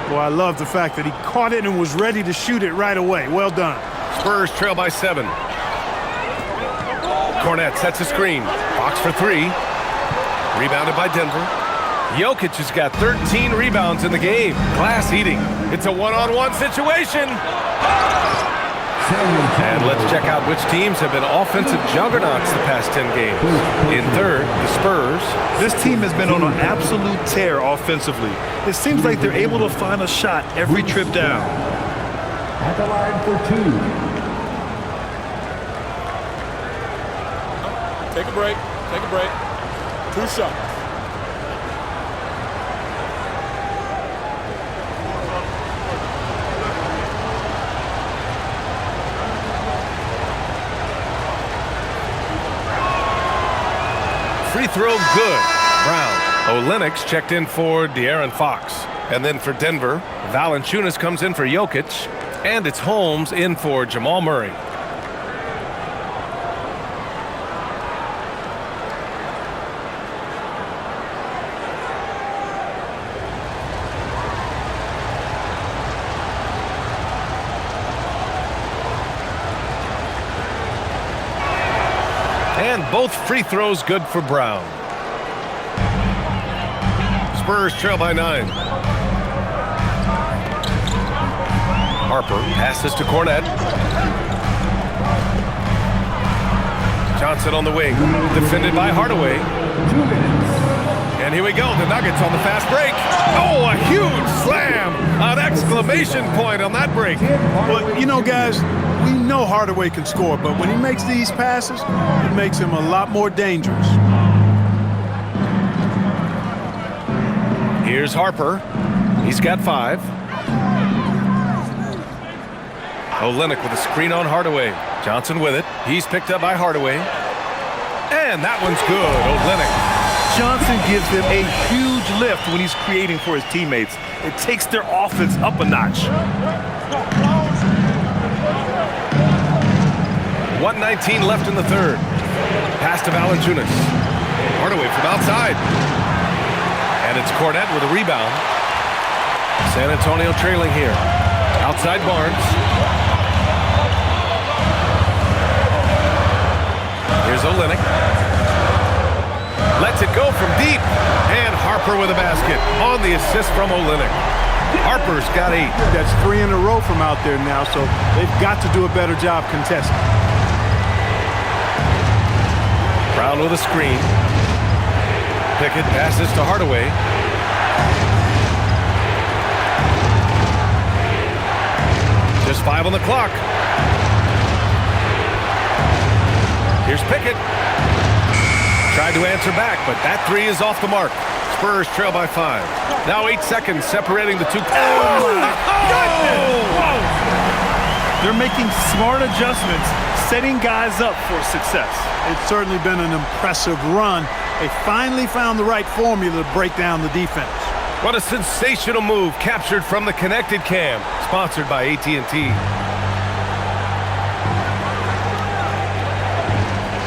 Well, I love the fact that he caught it and was ready to shoot it right away. Well done. Spurs trail by 7. Cornet sets a screen. Fox for 3. Rebounded by Denver. Jokic has got 13 rebounds in the game. Glass eating. It's a one-on-one situation. And let's check out which teams have been offensive juggernauts the past 10 games. In third, the Spurs. This team has been on an absolute tear offensively. It seems like they're able to find a shot every trip down. At the line for 2. Take a break. Take a break. 2 shots. Free throw good. Brown. Lynx checked in for De'Aaron Fox. And then for Denver, Valanciunas comes in for Jokic. And it's Holmes in for Jamal Murray. And both free throws good for Brown. Spurs trail by 9. Harper passes to Cornet. Johnson on the wing. Defended by Hardaway. 2 minutes. And here we go. The Nuggets on the fast break. Oh, a huge slam. An exclamation point on that break. But, you know, guys, we know Hardaway can score, but when he makes these passes, it makes him a lot more dangerous. Here's Harper. He's got 5. Olynyk with a screen on Hardaway. Johnson with it. He's picked up by Hardaway. And that one's good. Olynyk. Johnson gives them a huge lift when he's creating for his teammates. It takes their offense up a notch. 1:19 left in the third. Pass to Valanciunas. Hardaway from outside. And it's Cornet with a rebound. San Antonio trailing here. Outside Barnes. Here's Olynyk. Lets it go from deep. And Harper with a basket on the assist from Olynyk. Harper's got 8. That's 3 in a row from out there now, so they've got to do a better job contesting. Brown with a screen. Pickett passes to Hardaway. Just 5 on the clock. Here's Pickett. Tried to answer back, but that 3 is off the mark. Spurs trail by 5. Now 8 seconds separating the two. They're making smart adjustments, setting guys up for success. It's certainly been an impressive run. They finally found the right formula to break down the defense. What a sensational move captured from the Connected Cam, sponsored by AT&T.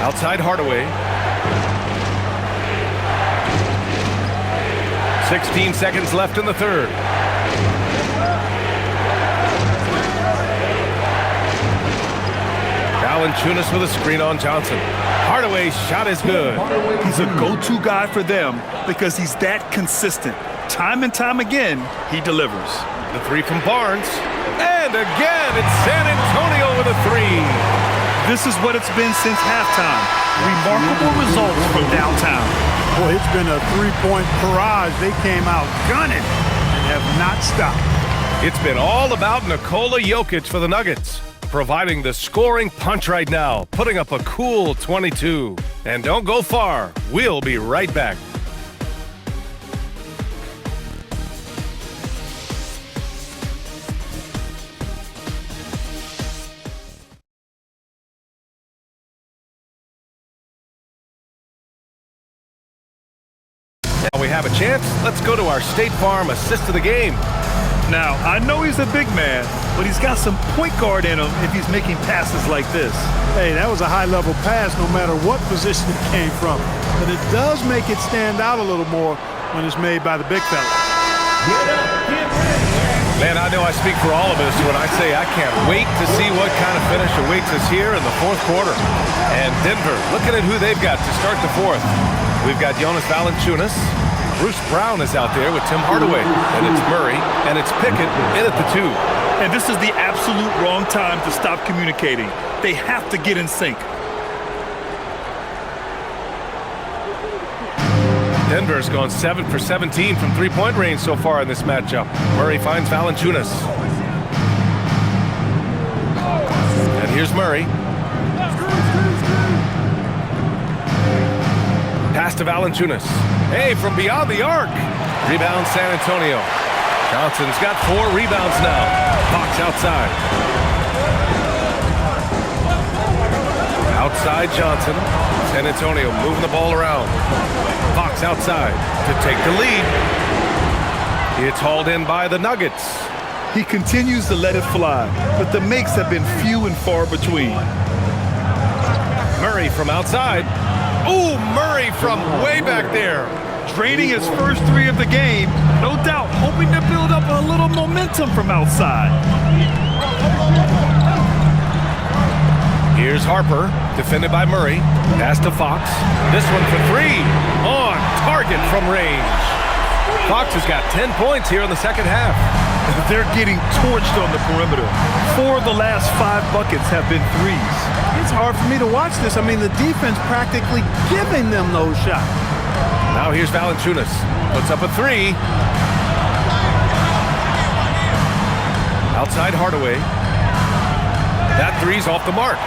Outside Hardaway. 16 seconds left in the third. Valanciunas with a screen on Johnson. Hardaway's shot is good. He's a go-to guy for them because he's that consistent. Time and time again, he delivers. The 3 from Barnes. And again, it's San Antonio with a 3. This is what it's been since halftime. Remarkable results from downtown. Boy, it's been a three-point barrage. They came out gunning and have not stopped. It's been all about Nikola Jokic for the Nuggets, providing the scoring punch right now, putting up a cool 22. And don't go far. We'll be right back. Now we have a chance. Let's go to our State Farm assist of the game. Now, I know he's a big man, but he's got some point guard in him if he's making passes like this. Hey, that was a high-level pass no matter what position it came from. But it does make it stand out a little more when it's made by the big fella. Man, I know I speak for all of us when I say I can't wait to see what kind of finish awaits us here in the fourth quarter. And Denver, looking at who they've got to start the fourth. We've got Jonas Valanciunas. Bruce Brown is out there with Tim Hardaway. And it's Murray, and it's Pickett in at the 2. And this is the absolute wrong time to stop communicating. They have to get in sync. Denver's gone 7 for 17 from three-point range so far in this matchup. Murray finds Valanciunas. And here's Murray. Pass to Valanciunas. Hey, from beyond the arc. Rebound San Antonio. Johnson's got 4 rebounds now. Fox outside. Outside Johnson. San Antonio moving the ball around. Fox outside to take the lead. It's hauled in by the Nuggets. He continues to let it fly, but the makes have been few and far between. Murray from outside. Ooh, Murray from way back there. Draining his first 3 of the game, no doubt hoping to build up a little momentum from outside. Here's Harper, defended by Murray. Pass to Fox. This one for 3. On target from range. Fox has got 10 points here in the second half. They're getting torched on the perimeter. 4 of the last 5 buckets have been threes. It's hard for me to watch this. I mean, the defense practically giving them those shots. Now here's Valanciunas. Puts up a 3. Outside Hardaway. That 3's off the mark.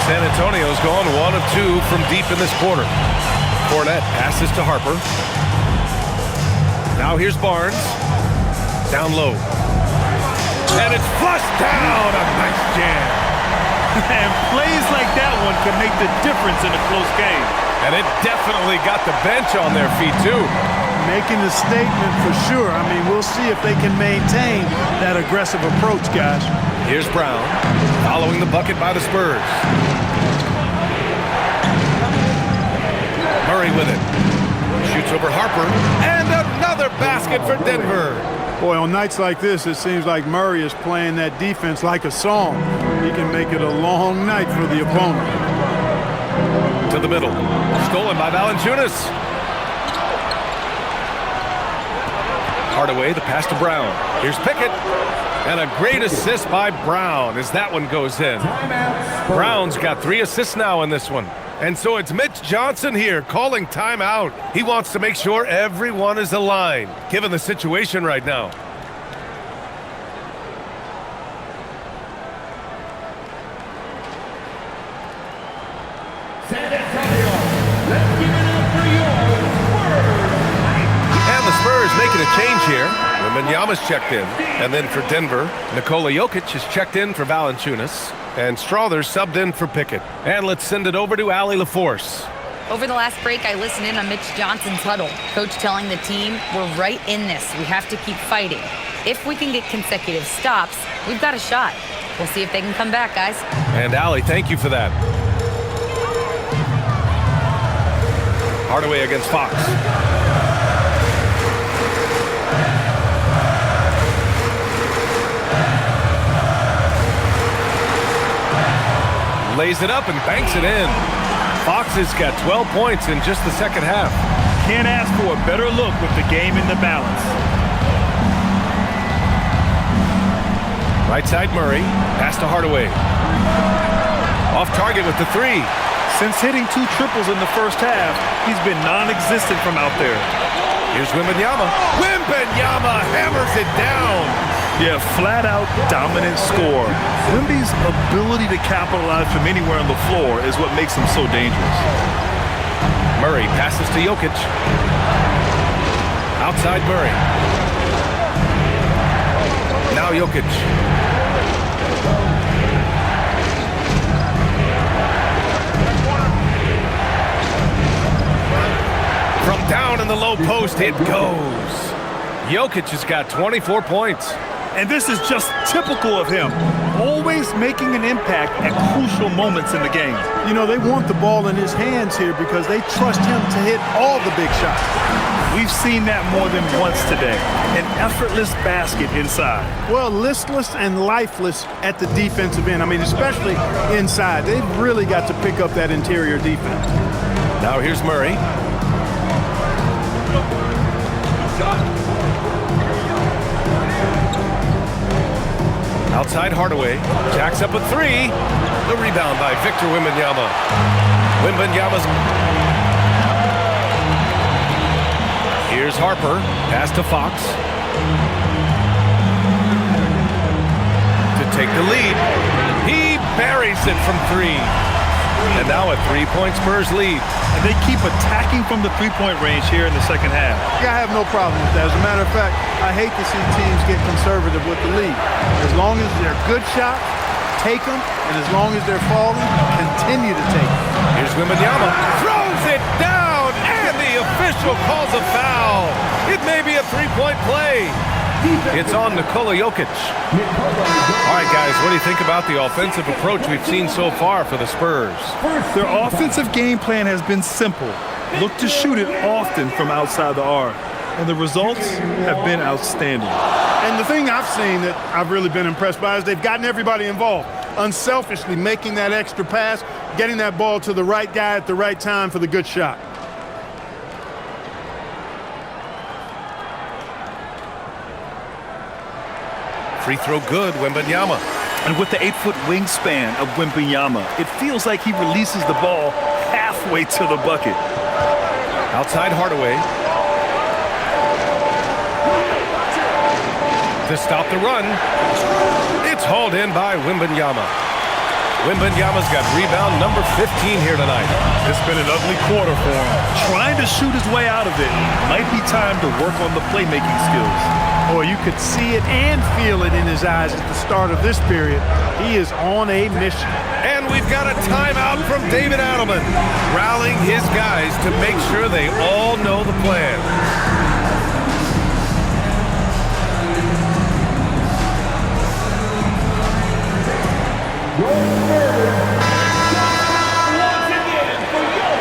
San Antonio's gone 1 of 2 from deep in this quarter. Fournette passes to Harper. Now here's Barnes. Down low. And it's flushed down. A nice jam. And plays like that one can make the difference in a close game. And it definitely got the bench on their feet, too. Making the statement for sure. I mean, we'll see if they can maintain that aggressive approach, guys. Here's Brown, following the bucket by the Spurs. Murray with it. Shoots over Harper. And another basket for Denver. Boy, on nights like this, it seems like Murray is playing that defense like a song. He can make it a long night for the opponent. To the middle. Stolen by Valanciunas. Hardaway, the pass to Brown. Here's Pickett. And a great assist by Brown as that one goes in. Brown's got 3 assists now in this one. And so it's Mitch Johnson here calling timeout. He wants to make sure everyone is aligned, given the situation right now. San Antonio, let's give it up for your Spurs. And the Spurs making a change here. Wembanyama's checked in. And then for Denver, Nikola Jokic is checked in for Valanciunas. And Strother's subbed in for Pickett. And let's send it over to Allie LaForce. Over the last break, I listened in on Mitch Johnson's huddle. Coach telling the team, we're right in this. We have to keep fighting. If we can get consecutive stops, we've got a shot. We'll see if they can come back, guys. And Allie, thank you for that. Hardaway against Fox. Lays it up and banks it in. Fox has got 12 points in just the second half. Can't ask for a better look with the game in the balance. Right side Murray. Pass to Hardaway. Off target with the three. Since hitting 2 triples in the first half, he's been non-existent from out there. Here's Wembanyama. Wembanyama hammers it down. Yeah, flat-out dominant score. Wemby's ability to capitalize from anywhere on the floor is what makes him so dangerous. Murray passes to Jokic. Outside Murray. Now Jokic. From down in the low post, it goes. Jokic has got 24 points. And this is just typical of him, always making an impact at crucial moments in the game. You know, they want the ball in his hands here because they trust him to hit all the big shots. We've seen that more than once today. An effortless basket inside. Well, listless and lifeless at the defensive end. I mean, especially inside. They've really got to pick up that interior defense. Now here's Murray. Outside Hardaway. Jacks up a three. The rebound by Victor Wembanyama. Wembanyama's... Here's Harper. Pass to Fox. To take the lead. He buries it from three. And now a 3-point Spurs lead. And they keep attacking from the three-point range here in the second half. Yeah, I have no problem with that. As a matter of fact, I hate to see teams get conservative with the lead. As long as they're good shots, take them. And as long as they're falling, continue to take them. Here's Wembanyama. Throws it down. And the official calls a foul. It may be a 3-point play. It's on Nikola Jokic. All right, guys, what do you think about the offensive approach we've seen so far for the Spurs? Their offensive game plan has been simple. Look to shoot it often from outside the arc. And the results have been outstanding. And the thing I've seen that I've really been impressed by is they've gotten everybody involved. Unselfishly making that extra pass, getting that ball to the right guy at the right time for the good shot. Free throw good, Wembanyama. And with the 8-foot wingspan of Wembanyama, it feels like he releases the ball halfway to the bucket. Outside Hardaway. To stop the run. It's hauled in by Wembanyama. Wembanyama's got rebound number 15 here tonight. It's been an ugly quarter for him. Trying to shoot his way out of it. Might be time to work on the playmaking skills. Boy, you could see it and feel it in his eyes at the start of this period. He is on a mission. And we've got a timeout from David Adelman, rallying his guys to make sure they all know the plan. Once again for your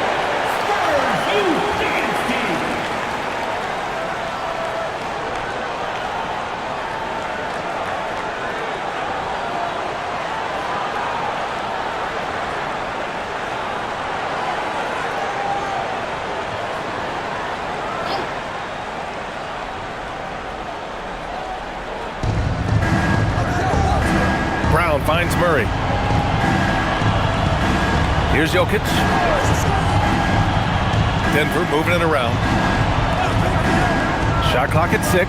Spurs Youth Dance Team. Brown finds Murray. Here's Jokic. Denver moving it around. Shot clock at 6.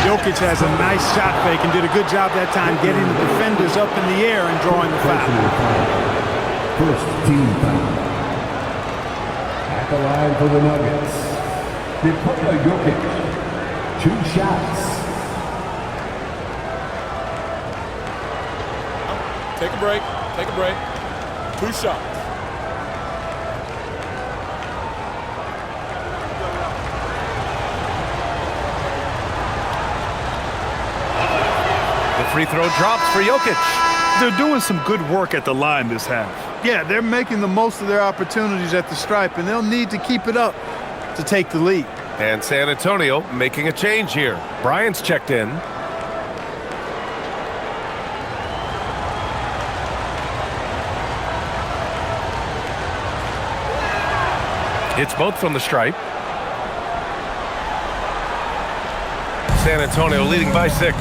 Jokic has a nice shot fake and did a good job that time getting the defenders up in the air and drawing the foul. First team foul. At the line for the Nuggets, Nikola Jokic. 2 shots. Take a break. Take a break. 2 shots. The free throw drops for Jokic. They're doing some good work at the line this half. Yeah, they're making the most of their opportunities at the stripe, and they'll need to keep it up to take the lead. And San Antonio making a change here. Bryant's checked in. It's both from the stripe. San Antonio leading by 6.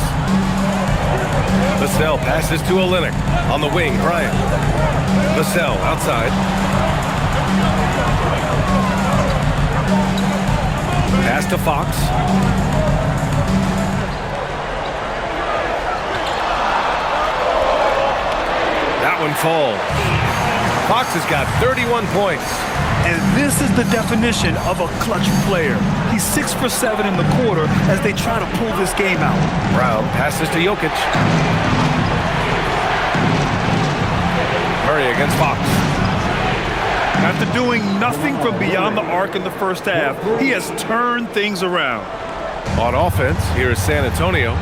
Vassell passes to Olynyk. On the wing, Bryant. Vassell outside. Pass to Fox. That one falls. Fox has got 31 points. And this is the definition of a clutch player. He's 6 for 7 in the quarter as they try to pull this game out. Brown passes to Jokic. Murray against Fox. After doing nothing from beyond the arc in the first half, he has turned things around. On offense, here is San Antonio.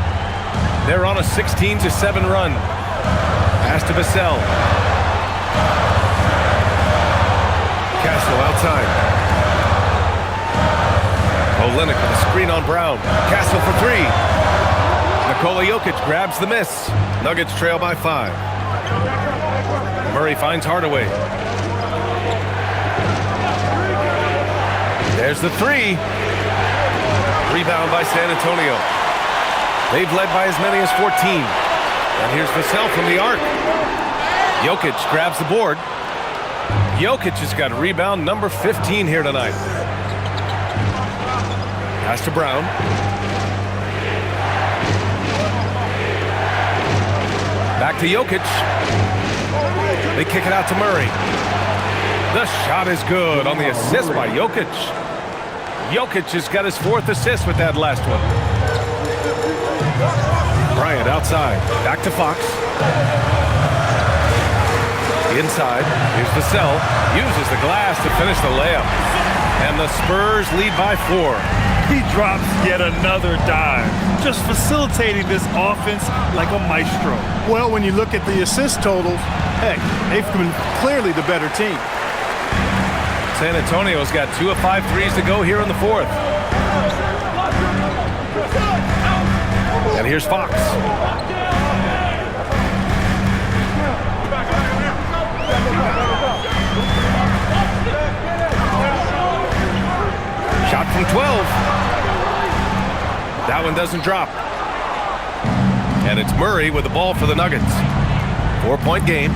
They're on a 16-7 run. Pass to Vassell. Castle outside. Olynyk with a screen on Brown. Castle for 3. Nikola Jokic grabs the miss. Nuggets trail by 5. Murray finds Hardaway. There's the 3. Rebound by San Antonio. They've led by as many as 14. And here's Vassell from the arc. Jokic grabs the board. Jokic has got rebound number 15 here tonight. Pass to Brown. Back to Jokic. They kick it out to Murray. The shot is good on the assist by Jokic. Jokic has got his 4th assist with that last one. Bryant outside. Back to Fox. Inside, here's Vassell, uses the glass to finish the layup. And the Spurs lead by 4. He drops yet another dime, just facilitating this offense like a maestro. Well, when you look at the assist totals, heck, they've been clearly the better team. San Antonio's got 2 of 5 threes to go here in the 4th. And here's Fox. Shot from 12. That one doesn't drop. And it's Murray with the ball for the Nuggets. 4-point game.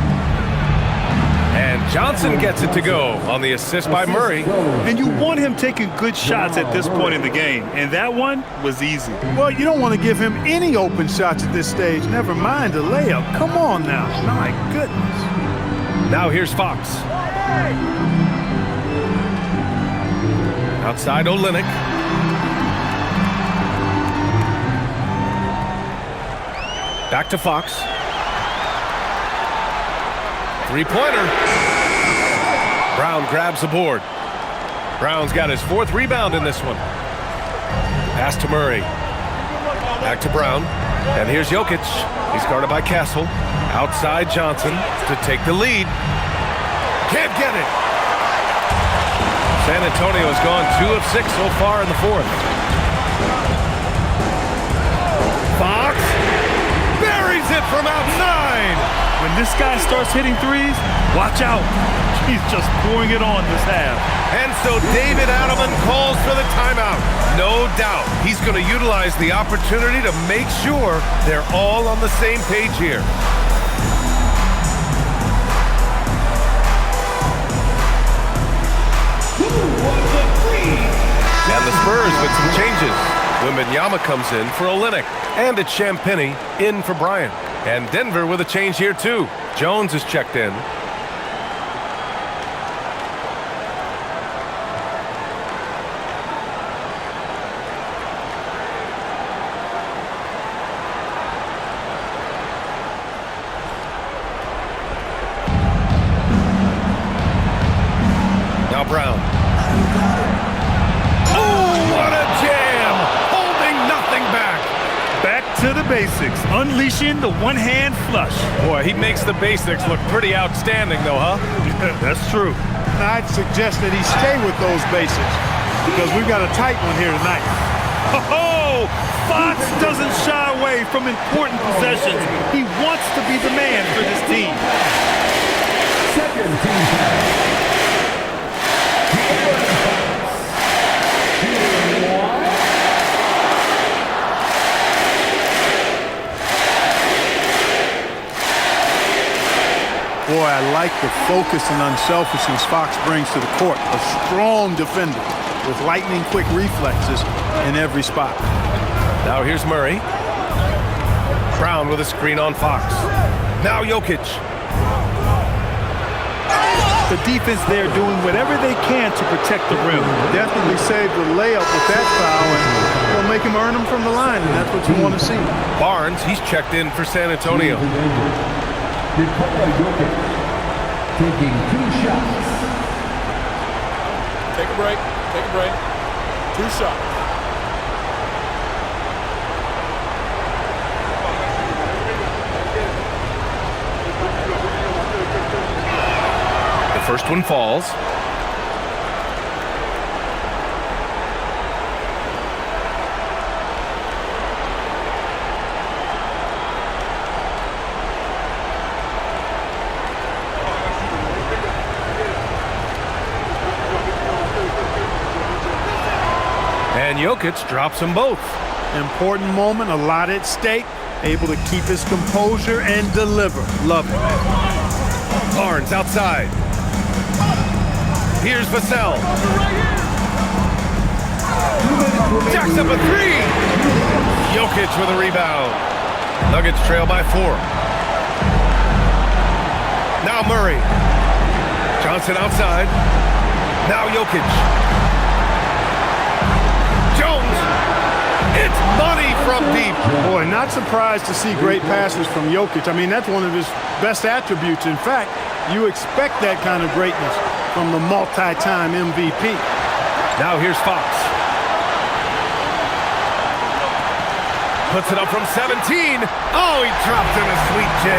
And Johnson gets it to go on the assist by Murray. And you want him taking good shots at this point in the game. And that one was easy. Well, you don't want to give him any open shots at this stage. Never mind a layup. Come on now. My goodness. Now here's Fox. Outside Olynyk. Back to Fox. 3-pointer. Brown grabs the board. Brown's got his 4th rebound in this one. Pass to Murray. Back to Brown. And here's Jokic. He's guarded by Castle. Outside Johnson to take the lead. Can't get it. San Antonio has gone 2 of 6 so far in the 4th. Fox buries it from outside. When this guy starts hitting threes, watch out. He's just pouring it on this half. And so David Adelman calls for the timeout. No doubt he's going to utilize the opportunity to make sure they're all on the same page here. And the Spurs with some changes. Wembanyama comes in for Olynyk. And it's Champagnie in for Bryant. And Denver with a change here too. Jones is checked in. Now Brown. To the basics, unleashing the one-hand flush. Boy, he makes the basics look pretty outstanding, though, huh? That's true. I'd suggest that he stay with those basics because we've got a tight one here tonight. Oh, Fox doesn't shy away from important possessions. He wants to be the man for this team. Second team foul. boy, I like the focus and unselfishness Fox brings to the court. A strong defender with lightning-quick reflexes in every spot. Now here's Murray. Brown with a screen on Fox. Now Jokic. The defense there doing whatever they can to protect the rim. Definitely saved the layup with that foul, and they'll make him earn them from the line, and that's what you want to see. Barnes, he's checked in for San Antonio. Nikola Jokic taking 2 shots. Take a break. Take a break. 2 shots. The first one falls. And Jokic drops them both. Important moment, a lot at stake. Able to keep his composure and deliver. Love it. Barnes outside. Here's Vassell. Jacks up a 3. Jokic with a rebound. Nuggets trail by 4. Now Murray. Johnson outside. Now Jokic. Jones. It's money from deep. Boy, not surprised to see great passes from Jokic. I mean, that's one of his best attributes. In fact, you expect that kind of greatness from the multi-time MVP. Now here's Fox. Puts it up from 17. Oh, he dropped in a sweet J.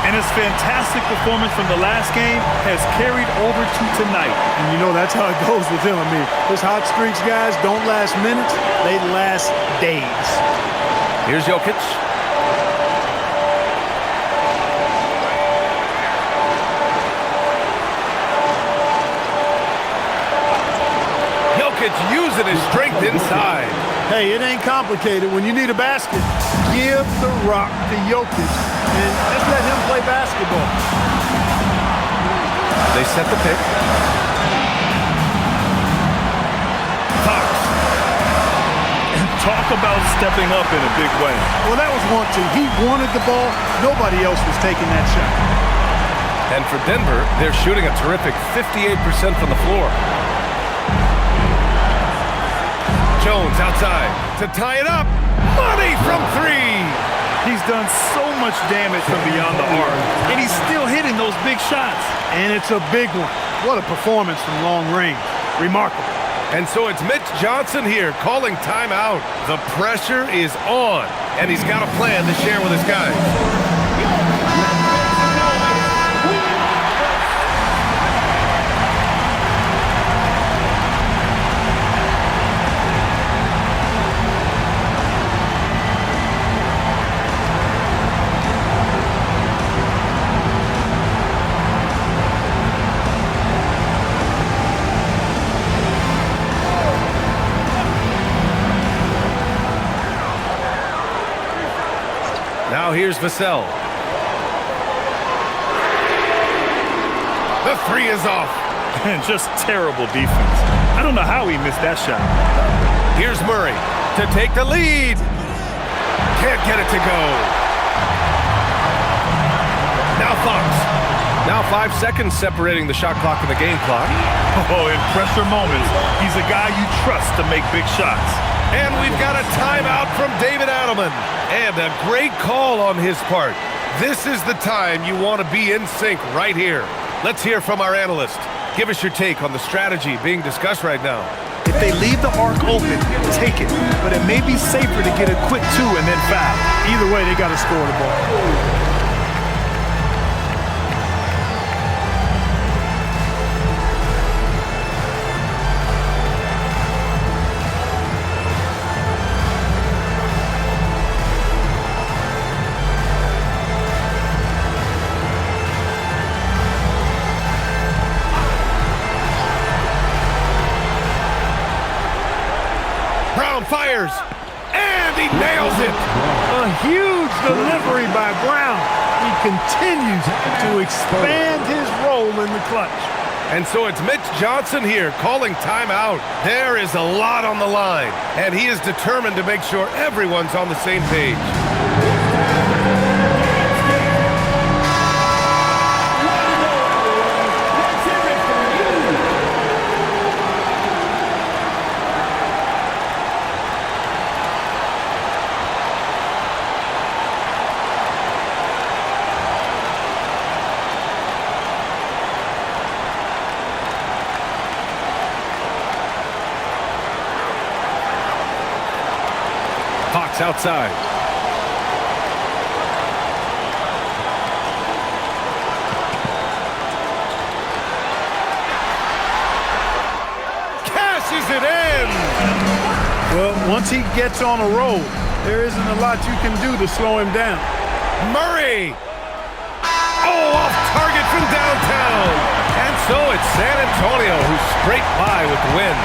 And his fantastic performance from the last game has carried over to tonight. And you know that's how it goes with him. I mean, his hot streaks, guys, don't last minutes. They last days. Here's Jokic. Jokic using his strength inside. Hey, it ain't complicated. When you need a basket, give the rock to Jokic and just let him play basketball. They set the pick. Fox. Talk about stepping up in a big way. Well, that was want to. He wanted the ball. Nobody else was taking that shot. And for Denver, they're shooting a terrific 58% from the floor. Jones outside to tie it up. Money from 3. He's done so much damage from beyond the arc, and he's still hitting those big shots. And it's a big one. What a performance from long range. Remarkable. And so it's Mitch Johnson here calling timeout. The pressure is on, and he's got a plan to share with his guys. Now here's Vassell. The 3 is off. And just terrible defense. I don't know how he missed that shot. Here's Murray to take the lead. Can't get it to go. Now Fox. Now 5 seconds separating the shot clock and the game clock. Oh, in pressure moments, he's a guy you trust to make big shots. And we've got a timeout from David Adelman. And a great call on his part. This is the time you want to be in sync right here. Let's hear from our analyst. Give us your take on the strategy being discussed right now. If they leave the arc open, take it. But it may be safer to get a quick 2 and then foul. Either way, they got to score the ball. Fires, and he nails it. A huge delivery by Brown. He continues to expand his role in the clutch. And so it's Mitch Johnson here calling timeout. There is a lot on the line, and he is determined to make sure everyone's on the same page. Hawks outside. Cashes it in! Well, once he gets on a roll, there isn't a lot you can do to slow him down. Murray! Oh, off target from downtown! And so it's San Antonio who scraped by with the win.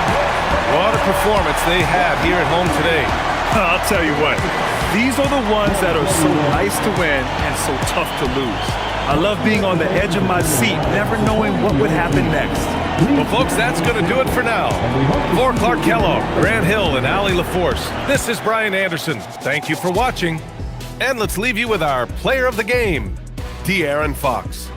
What a performance they have here at home today. I'll tell you what, these are the ones that are so nice to win and so tough to lose. I love being on the edge of my seat, never knowing what would happen next. Well, folks, that's going to do it for now. For Clark Kellogg, Grant Hill, and Allie LaForce, this is Brian Anderson. Thank you for watching. And let's leave you with our player of the game, De'Aaron Fox.